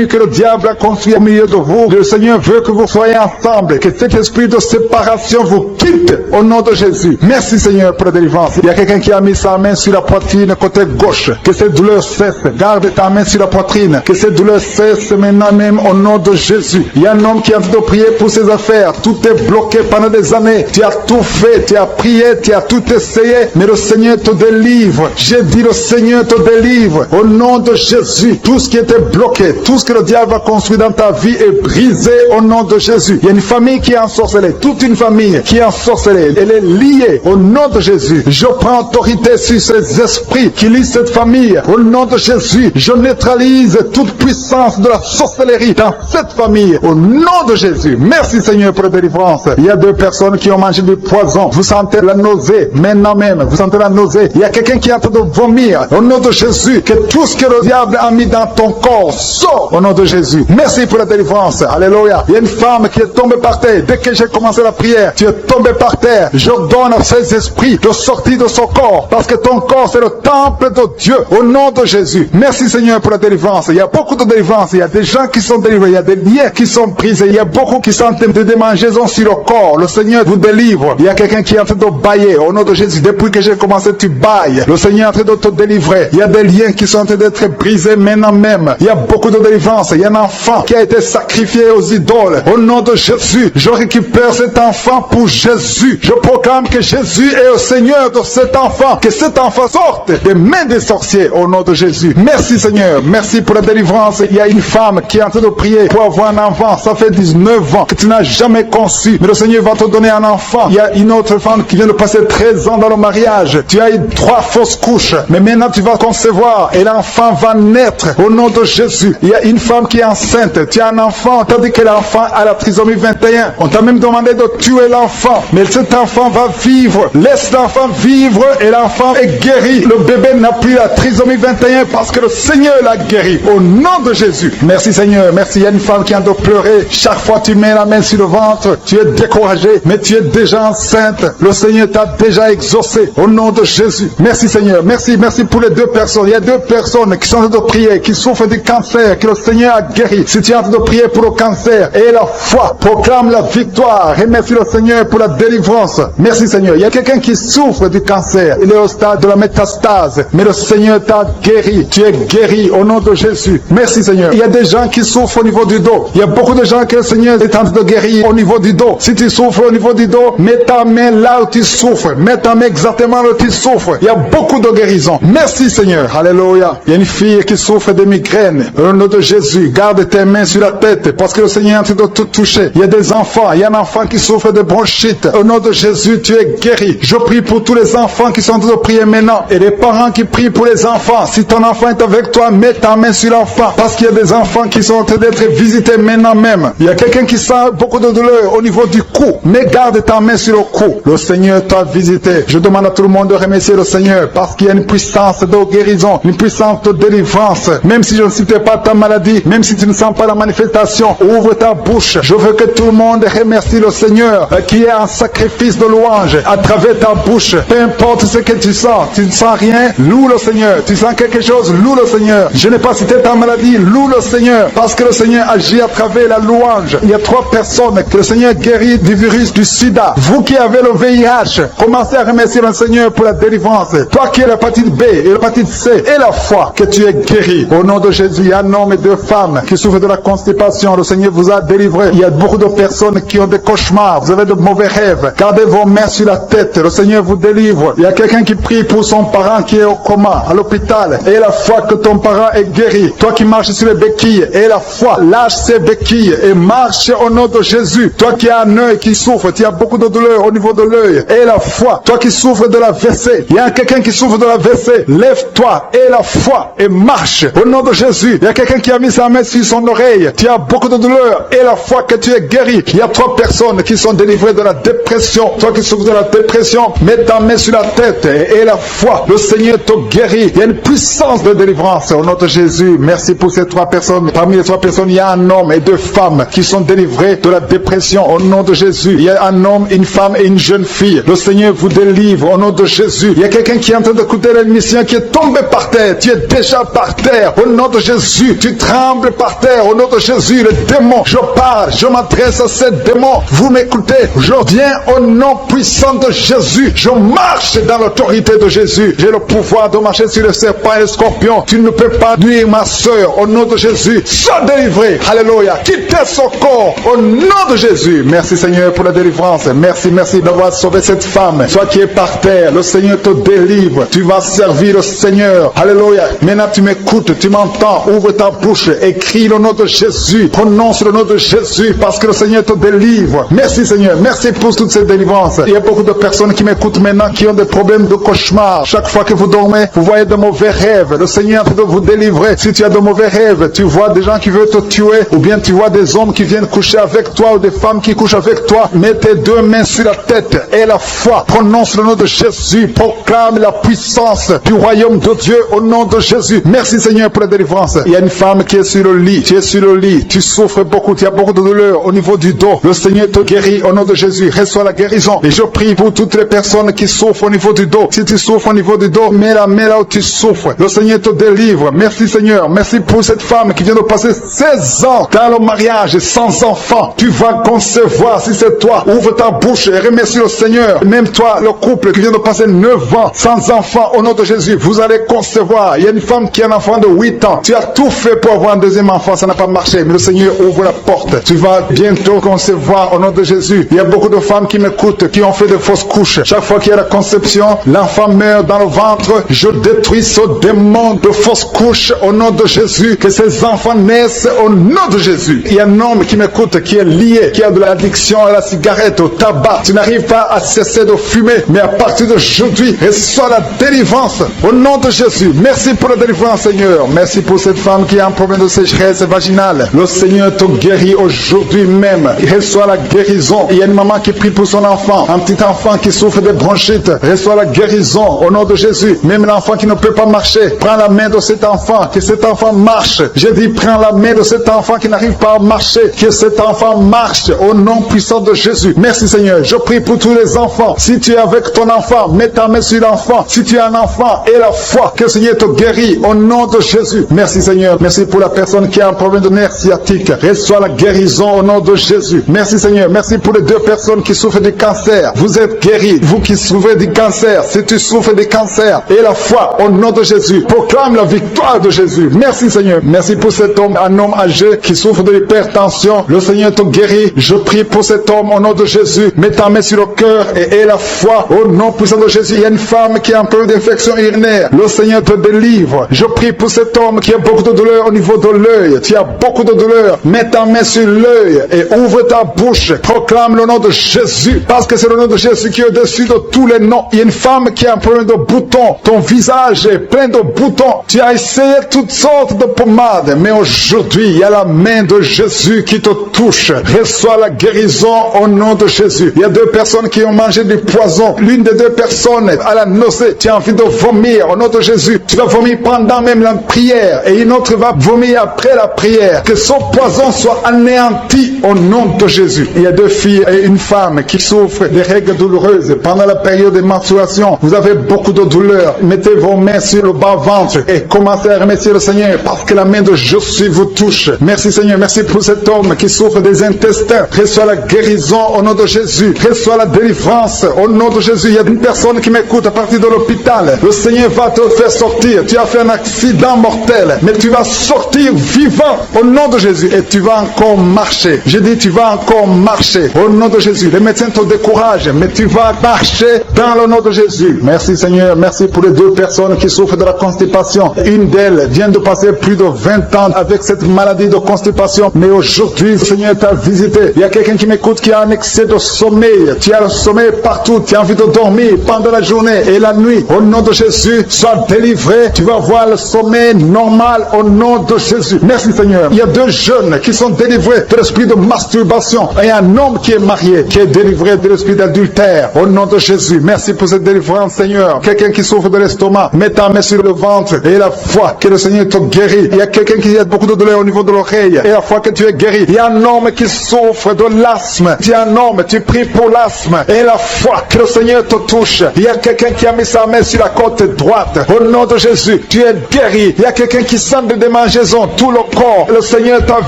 que le diable a construit au milieu de vous. Le Seigneur veut que vous soyez ensemble. Que cet esprit de séparation vous quitte au nom de Jésus. Merci Seigneur pour la délivrance. Il y a quelqu'un qui a mis sa main sur la poitrine côté gauche. Que cette douleur cesse. Garde ta main sur la poitrine. Que cette douleur cesse maintenant même au nom de Jésus. Il y a un homme qui est en train de prier pour ses affaires. Tout est bloqué pendant des années. Tu as tout fait, tu as prié, tu as tout essayé, mais le Seigneur te délivre. J'ai dit le Seigneur te délivre. Au nom de Jésus, tout ce qui était bloqué, tout ce que le diable a construit dans ta vie est brisé au nom de Jésus. Il y a une famille qui est ensorcelée, toute une famille qui est ensorcelée. Elle est liée au nom de Jésus. Je prends autorité sur ces esprits qui lient cette famille. Au nom de Jésus, je neutralise toute puissance de la sorcellerie dans cette famille. Au nom de Jésus. Merci Seigneur pour la délivrance. Il y a deux personnes qui ont mangé du poison. Vous sentez la nausée maintenant même. Vous sentez la nausée. Il y a quelqu'un qui est en train de vomir. Au nom de Jésus, que tout ce que le diable a mis dans ton corps sort au nom de Jésus. Merci pour la délivrance. Alléluia. Il y a une femme qui est tombée par terre. Dès que j'ai commencé la prière, tu es tombé par terre. Je donne à ces esprits de sortir de son corps. Parce que ton corps, c'est le temple de Dieu. Au nom de Jésus. Merci Seigneur pour la délivrance. Il y a beaucoup de délivrance. Il y a des gens qui sont délivrés. Il y a des liens qui sont brisés. Il y a beaucoup qui sont en train de démangeaisons sur le corps. Le Seigneur vous délivre. Il y a quelqu'un qui est en train de bailler. Au nom de Jésus, depuis que j'ai commencé, tu bailles. Le Seigneur est en train de te délivrer. Il y a des liens qui sont en train d'être brisés maintenant même. Il y a beaucoup de délivrance. Il y a un enfant qui a été sacrifié aux idoles. Au nom de Jésus, je récupère cet enfant pour Jésus. Je proclame que Jésus est le Seigneur de cet enfant. Que cet enfant sorte des mains des sorciers. Au nom de Jésus. Merci Seigneur. Merci pour la délivrance. Il y a une femme qui est en train de prier pour avoir un enfant. Ça fait 19 ans que tu n'as jamais conçu. Mais le Seigneur va te donner un enfant. Il y a une autre femme qui vient de passer 13 ans dans le mariage. Tu as eu 3 fausses couches. Mais maintenant tu vas concevoir. Et l'enfant va naître. Au nom de Jésus. Il y a une femme qui est enceinte. Tu as un enfant. Tandis que l'enfant a la trisomie 21. On t'a même demandé de tuer l'enfant. Mais cet enfant va vivre. Laisse l'enfant vivre. Et l'enfant est guéri. Le bébé n'a plus la trisomie 21 parce que le Seigneur l'a guéri. Au nom de Jésus. Merci Seigneur. Merci. Il y a une femme qui est en train de pleurer. Chaque fois tu mets la main sur le ventre, tu es découragé, mais tu es déjà enceinte. Le Seigneur t'a déjà exaucé. Au nom de Jésus. Merci Seigneur. Merci pour les deux personnes. Il y a deux personnes qui sont en train de prier, qui souffrent du cancer, que le Seigneur a guéri. Si tu es en train de prier pour le cancer, et la foi, proclame la victoire. Remercie le Seigneur pour la délivrance. Merci Seigneur. Il y a quelqu'un qui souffre du cancer. Il est au stade de la métastase. Mais le Seigneur t'a guéri. Tu es guéri au nom de Jésus. Merci Seigneur. Il y a des gens qui souffrent au niveau du dos. Il y a beaucoup de gens que le Seigneur est en train de guérir au niveau du dos. Si tu souffres au niveau du dos, mets ta main là où tu souffres. Mets ta main exactement là où tu souffres. Il y a beaucoup de guérisons. Merci Seigneur. Alléluia. Il y a une fille qui souffre de migraines. Au nom de Jésus, garde tes mains sur la tête parce que le Seigneur est en train de te toucher. Il y a des enfants. Il y a un enfant qui souffre de bronchite. Au nom de Jésus, tu es guéri. Je prie pour tous les enfants qui sont en train de prier maintenant. Et les parents qui prient pour les enfants. Si ton enfant est avec toi, mets ta main sur l'enfant. Parce qu'il y a des enfants qui sont en train d'être visités maintenant même. Il y a quelqu'un qui sent beaucoup de douleur au niveau du cou. Mais garde ta main sur le cou. Le Seigneur t'a visité. Je demande à tout le monde de remercier le Seigneur parce qu'il y a une puissance de guérison, une puissance de délivrance. Même si je ne citais pas ta maladie, même si tu ne sens pas la manifestation, ouvre ta bouche. Je veux que tout le monde remercie le Seigneur qui est un sacrifice de louange à travers ta bouche. Peu importe ce que tu ne sens rien, loue le Seigneur. Tu sens quelque chose, loue le Seigneur. Je n'ai pas cité ta maladie, loue le Seigneur parce que le Seigneur agit à travers la louange. Il y a 3 personnes que le Seigneur guérit du virus du sida. Vous qui avez le VIH, commencez à remercier le Seigneur pour la délivrance. Toi qui as l'hépatite B et l'hépatite C et la foi, que tu es guéri. Au nom de Jésus, il y a un homme et 2 femmes qui souffrent de la constipation. Le Seigneur vous a délivré. Il y a beaucoup de personnes qui ont des cauchemars. Vous avez de mauvais rêves. Gardez vos mains sur la tête. Le Seigneur vous délivre. Il y a quelqu'un qui prie pour son parent qui est au coma, à l'hôpital. Et la foi que ton parent est guéri. Toi qui marches sur les béquilles, et la foi, lâche ces béquilles et marche au nom de Jésus. Toi qui as un œil qui souffre, tu as beaucoup de douleur au niveau de l'œil. Et la foi, toi qui souffres de la WC, il y a quelqu'un qui souffre de la WC, lève-toi et la foi et marche au nom de Jésus. Il y a quelqu'un qui a mis sa main sur son oreille, tu as beaucoup de douleur et la foi que tu es guéri. Il y a 3 personnes qui sont délivrées de la dépression. Toi qui souffres de la dépression, mets ta main sur la tête et la foi, le Seigneur te guérit. Il y a une puissance de délivrance au nom de Jésus. Merci pour ces 3 personnes. Parmi les 3 personnes, il y a un homme et 2 femmes qui sont délivrés de la dépression au nom de Jésus. Il y a un homme, une femme et une jeune fille. Le Seigneur vous délivre au nom de Jésus. Il y a quelqu'un qui est en train d'écouter l'émission qui est tombé par terre. Tu es déjà par terre au nom de Jésus. Tu trembles par terre au nom de Jésus. Le démon, je parle, je m'adresse à ces démons. Vous m'écoutez, je viens au nom puissant de Jésus. Je marche dans l'autorité de Jésus. J'ai le pouvoir de marcher sur le serpent et le scorpion. Tu ne peux pas nuire ma soeur au nom de Jésus. Sois délivré. Alléluia. Quittez son corps au nom de Jésus. Merci Seigneur pour la délivrance. Merci d'avoir sauvé cette femme. Toi qui es par terre, le Seigneur te délivre. Tu vas servir le Seigneur. Alléluia. Maintenant tu m'écoutes, tu m'entends. Ouvre ta bouche, écris le nom de Jésus. Prononce le nom de Jésus parce que le Seigneur te délivre. Merci Seigneur. Merci pour toutes ces délivrances. Il y a beaucoup de personnes qui m'écoutent maintenant qui ont des problèmes de cauchemar. Chaque fois que vous dormez, vous voyez de mauvais rêves. Le Seigneur peut vous délivrer. Si tu as de mauvais rêves, tu vois des gens qui veulent te tuer ou bien tu vois des hommes qui viennent coucher avec toi ou des femmes qui couchent avec toi, mets tes 2 mains sur la tête et la foi. Prononce le nom de Jésus. Proclame la puissance du royaume de Dieu au nom de Jésus. Merci Seigneur pour la délivrance. Il y a une femme qui est sur le lit. Tu es sur le lit. Tu souffres beaucoup. Tu as beaucoup de douleur au niveau du dos. Le Seigneur te guérit au nom de Jésus. Reçois la guérison. Et je prie pour toutes les personnes qui souffrent au niveau du dos. Si tu souffres au niveau du dos, mets la main là où tu souffres. Le Seigneur te délivre. Merci Seigneur. Merci pour cette femme qui vient de passer 16 ans dans le mariage sans enfant. Tu vas concevoir si c'est toi. Ouvre ta bouche et remercie le Seigneur. Même toi, le couple qui vient de passer 9 ans sans enfant, au nom de Jésus, vous allez concevoir. Il y a une femme qui a un enfant de 8 ans. Tu as tout fait pour avoir un deuxième enfant, ça n'a pas marché. Mais le Seigneur ouvre la porte. Tu vas bientôt concevoir au nom de Jésus. Il y a beaucoup de femmes qui m'écoutent, qui ont fait de fausses couches. Chaque fois qu'il y a la conception, l'enfant meurt dans le ventre. Je détruis ce démon de fausses couches au nom de Jésus. Que ces enfants naissent au nom de Jésus. Il y a un homme qui m'écoute, qui est lié, qui a de l'addiction à la cigarette, au tabac. Tu n'arrives pas à cesser de fumer, mais à partir d'aujourd'hui, reçois la délivrance au nom de Jésus. Merci pour la délivrance, Seigneur. Merci pour cette femme qui a un problème de sécheresse vaginale. Le Seigneur te guérit aujourd'hui même. Reçois la guérison. Il y a une maman qui prie pour son enfant, un petit enfant qui souffre de bronchite. Reçois la guérison au nom de Jésus. Même l'enfant qui ne peut pas marcher, prends la main de cet enfant, que cet enfant marche. J'ai dit, prends la main de cet enfant qui n'arrive pas à marcher, que cet enfant marche au nom puissant de Jésus. Merci Seigneur. Je prie pour tous les enfants. Si tu es avec ton enfant, mets ta main sur l'enfant. Si tu as un enfant, et la foi, que le Seigneur te guérit au nom de Jésus. Merci Seigneur. Merci pour la personne qui a un problème de nerf sciatique. Reçois la guérison au nom de Jésus. Merci Seigneur. Merci pour les 2 personnes qui souffrent du cancer. Vous êtes guéris. Vous qui souffrez du cancer, si tu souffres du cancer, et la foi au nom de Jésus. Proclame la victoire de Jésus. Merci Seigneur. Merci pour cet homme, un homme âgé qui souffre de l'hypertension. Le Seigneur te guérit. Je prie pour cet homme au nom de Jésus. Mets ta main sur le cœur et la foi au nom puissant de Jésus. Il y a une femme qui a un peu d'infection urinaire. Le Seigneur te délivre. Je prie pour cet homme qui a beaucoup de douleur au niveau de l'œil. Tu as beaucoup de douleur. Mets ta main sur l'œil et ouvre ta bouche. Proclame le nom de Jésus. Parce que c'est le nom de Jésus qui est au-dessus de tous les noms. Il y a une femme qui a un problème de boutons. Ton visage est plein de boutons. Tu as essayé toutes sortes de pommades. Mais aujourd'hui, il y a la main de Jésus qui te touche. Reçois la guérison au nom de Jésus. Il y a 2 personnes qui ont mangé du poison. L'une des 2 personnes a la nausée. Tu as envie de vomir au nom de Jésus. Tu vas vomir pendant même la prière. Et une autre va vomir après la prière. Que son poison soit anéanti au nom de Jésus. Il y a 2 filles et une femme qui souffrent des règles douloureuses pendant la période de menstruation. Vous avez beaucoup de douleur. Mettez vos mains sur le bas-ventre et commencez à remercier le Seigneur parce que la main de Jésus vous touche. Merci Seigneur. Merci pour cet homme qui souffre des intestins. Reçois la guérison au nom de Jésus. Reçois la délivrance au nom de Jésus. Il y a une personne qui m'écoute à partir de l'hôpital. Le Seigneur va te faire sortir. Tu as fait un accident mortel, mais tu vas sortir vivant au nom de Jésus et tu vas encore marcher. J'ai dit tu vas encore marcher au nom de Jésus. Les médecins te découragent, mais tu vas marcher dans le nom de Jésus. Merci Seigneur. Merci pour les 2 personnes qui souffrent de la constipation. Une d'elles vient de passer plus de 20 ans avec cette maladie de constipation, mais aujourd'hui d'aujourd'hui, Seigneur t'a visité. Il y a quelqu'un qui m'écoute qui a un excès de sommeil. Tu as le sommeil partout. Tu as envie de dormir pendant la journée et la nuit. Au nom de Jésus, sois délivré. Tu vas avoir le sommeil normal au nom de Jésus. Merci Seigneur. Il y a 2 jeunes qui sont délivrés de l'esprit de masturbation. Et un homme qui est marié, qui est délivré de l'esprit d'adultère. Au nom de Jésus. Merci pour cette délivrance, Seigneur. Quelqu'un qui souffre de l'estomac, mets ta main sur le ventre et la foi que le Seigneur te guérit. Il y a quelqu'un qui a beaucoup de douleur au niveau de l'oreille et la foi que tu es guéri. Il y a un homme qui souffre de l'asthme. Tu es un homme, tu pries pour l'asthme et la foi que le Seigneur te touche. Il y a quelqu'un qui a mis sa main sur la côte droite. Au nom de Jésus, tu es guéri. Il y a quelqu'un qui sent des démangeaisons, tout le corps. Le Seigneur t'a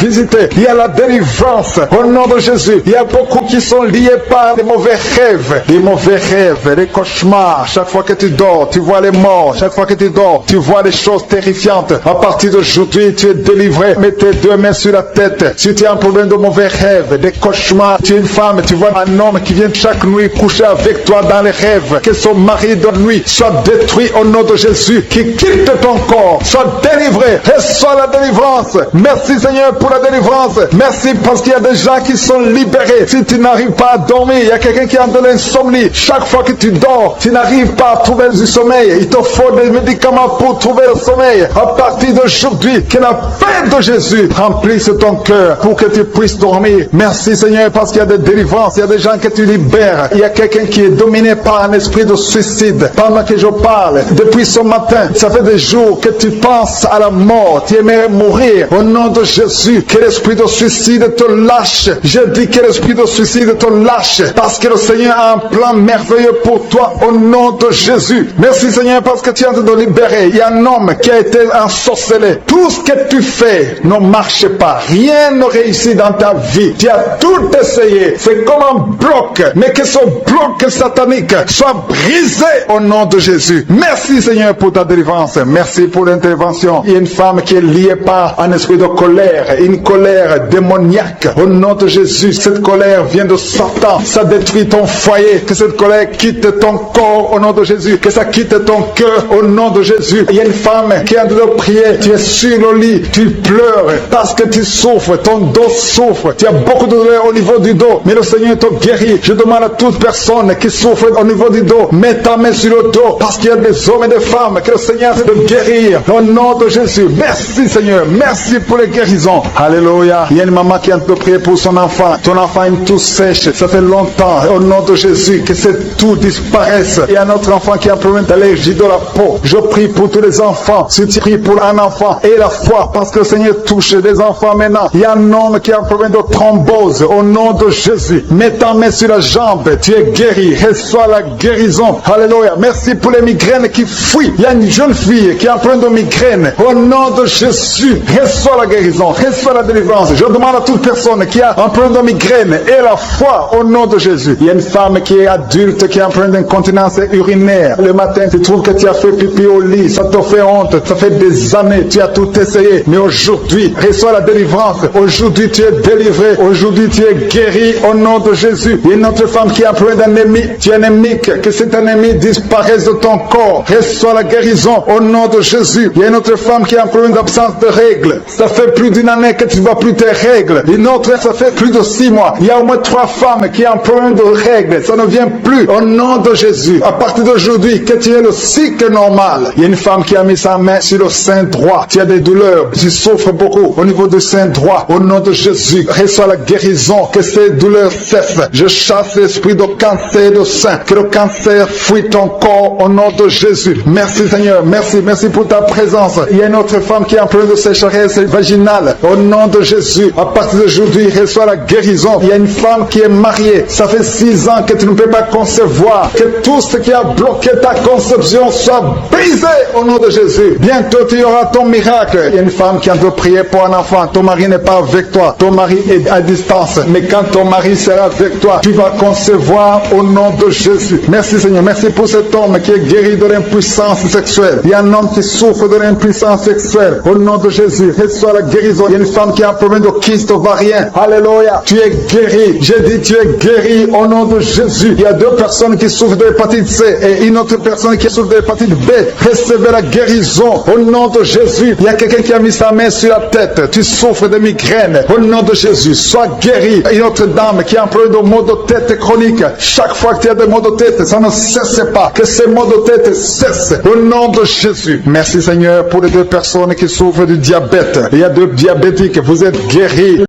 visité. Il y a la délivrance. Au nom de Jésus, il y a beaucoup qui sont liés par des mauvais rêves. Des mauvais rêves, des cauchemars. Chaque fois que tu dors, tu vois les morts. Chaque fois que tu dors, tu vois des choses terrifiantes. À partir d'aujourd'hui, tu es délivré. Mets tes 2 mains sur la tête. Si tu as un problème de mauvais rêves, des cauchemars, tu es une femme, tu vois un homme qui vient chaque nuit coucher avec toi dans les rêves, que son mari de nuit soit détruit au nom de Jésus, qui quitte ton corps, soit délivré, reçois la délivrance. Merci Seigneur pour la délivrance. Merci parce qu'il y a des gens qui sont libérés. Si tu n'arrives pas à dormir, il y a quelqu'un qui a de l'insomnie. Chaque fois que tu dors, tu n'arrives pas à trouver du sommeil. Il te faut des médicaments pour trouver le sommeil. À partir d'aujourd'hui, que la paix de Jésus remplisse ton cœur pour que tu puisses dormir. Merci Seigneur parce qu'il y a des délivrances. Il y a des gens que tu libères. Il y a quelqu'un qui est dominé par un esprit de suicide. Pendant que je parle, depuis ce matin, ça fait des jours que tu penses à la mort. Tu aimerais mourir. Au nom de Jésus, que l'esprit de suicide te lâche. Je dis que l'esprit de suicide te lâche parce que le Seigneur a un plan merveilleux pour toi au nom de Jésus. Merci Seigneur parce que tu es en train de libérer. Il y a un homme qui a été ensorcelé. Tout ce que tu fais ne marche pas. Rien ne réussit dans ta vie. Tu as tout essayé. C'est comme un bloc. Mais que ce bloc satanique soit brisé au nom de Jésus. Merci Seigneur pour ta délivrance. Merci pour l'intervention. Il y a une femme qui est liée par un esprit de colère. Une colère démoniaque. Au nom de Jésus, cette colère vient de Satan. Ça détruit ton foyer. Que cette colère quitte ton corps au nom de Jésus. Que ça quitte ton cœur au nom de Jésus. Il y a une femme qui est en train de prier. Tu es sur le lit. Tu pleures parce que tu souffres. Ton dos souffre. Tu as beaucoup de douleur au niveau du dos. Mais le Seigneur te guérit. Je demande à toute personne qui souffre au niveau du dos, mets ta main sur le dos parce qu'il y a des hommes et des femmes que le Seigneur essaie de guérir. Au nom de Jésus. Merci Seigneur. Merci pour les guérisons. Alléluia. Il y a une maman qui est en train de prier pour son enfant. Ton enfant a une toux sèche. Ça fait longtemps. Au nom de Jésus, que cette toux disparaisse. Il y a un autre enfant qui a un problème d'allergie de la peau. Je prie pour tous les enfants. Si tu pries pour un enfant et la foi, parce que le Seigneur touche des enfants maintenant. Il y a un homme qui a un problème de thrombose. Au nom de Jésus, mets ta main sur la jambe. Tu es guéri. Reçois la guérison. Alléluia. Merci pour les migraines qui fuient. Il y a une jeune fille qui a un problème de migraine. Au nom de Jésus, reçois la guérison. Reçois la délivrance. Je demande à toute personne qui a un problème de migraine et la foi au nom de Jésus. Il y a une femme qui est adulte qui a un problème d'incontinence urinaire. Le matin, tu trouves que tu as fait pipi au lit. Ça te fait honte. Ça fait des années. Tu as tout essayé. Mais aujourd'hui, reçois la délivrance. Aujourd'hui, tu es délivré. Aujourd'hui, tu es guéri au nom de Jésus. Il y a une autre femme qui a un problème d'anémie. Tu es anémique. Que cette anémie disparaisse de ton corps. Reçois la guérison au nom de Jésus. Il y a une autre femme qui a un problème d'absence de règles. Ça fait plus d'une année que tu ne vois plus tes règles. Une autre, ça fait plus de 6 mois. Il y a au moins 3 femmes qui ont un problème de règles. Ça ne vient plus au nom de Jésus. À partir d'aujourd'hui, que tu aies le cycle normal. Il y a une femme qui a mis sa main sur le sein droit. Tu as des douleurs. Tu souffres beaucoup au niveau du sein droit. Au nom de Jésus, reçois la guérison. Que ces douleurs cessent. Je chasse l'esprit de cancer de sein. Que le cancer fuit ton corps au nom de Jésus. Merci Seigneur. Merci pour ta présence. Il y a une autre femme qui a un problème de sécheresse vaginale. Au nom de Jésus, à partir d'aujourd'hui, reçois la guérison. Il y a une femme qui est mariée. Ça fait 6 ans que tu ne peux pas concevoir. Que tout ce qui a bloqué ta conception soit brisé au nom de Jésus. Bientôt, tu auras ton miracle. Il y a une femme qui est en train de prier pour un enfant. Ton mari n'est pas avec toi. Ton mari est à distance. Mais quand ton mari sera avec toi, tu vas concevoir au nom de Jésus. Merci Seigneur. Merci pour cet homme qui est guéri de l'impuissance sexuelle. Il y a un homme qui souffre de l'impuissance sexuelle. Au nom de Jésus, reçois la guérison. Il y a une femme qui a un problème de kyste ovarien. Alléluia. Tu es guéri. J'ai dit tu es guéri au nom de Jésus. Il y a 2 personnes qui souffrent de l'hépatite C et une autre personne qui souffre de l'hépatite B. Recevez la guérison au nom de Jésus. Il y a quelqu'un qui a mis sa main sur la tête. Tu souffres de migraine. migraine. Au nom de Jésus, sois guéri. Une autre dame qui a un problème de maux de tête chronique. Chaque fois que tu as des maux de tête, ça ne cesse pas. Que ces maux de tête cessent. Au nom de Jésus. Merci Seigneur pour les deux personnes qui souffrent du diabète. Il y a deux diabétiques. Vous êtes guéris.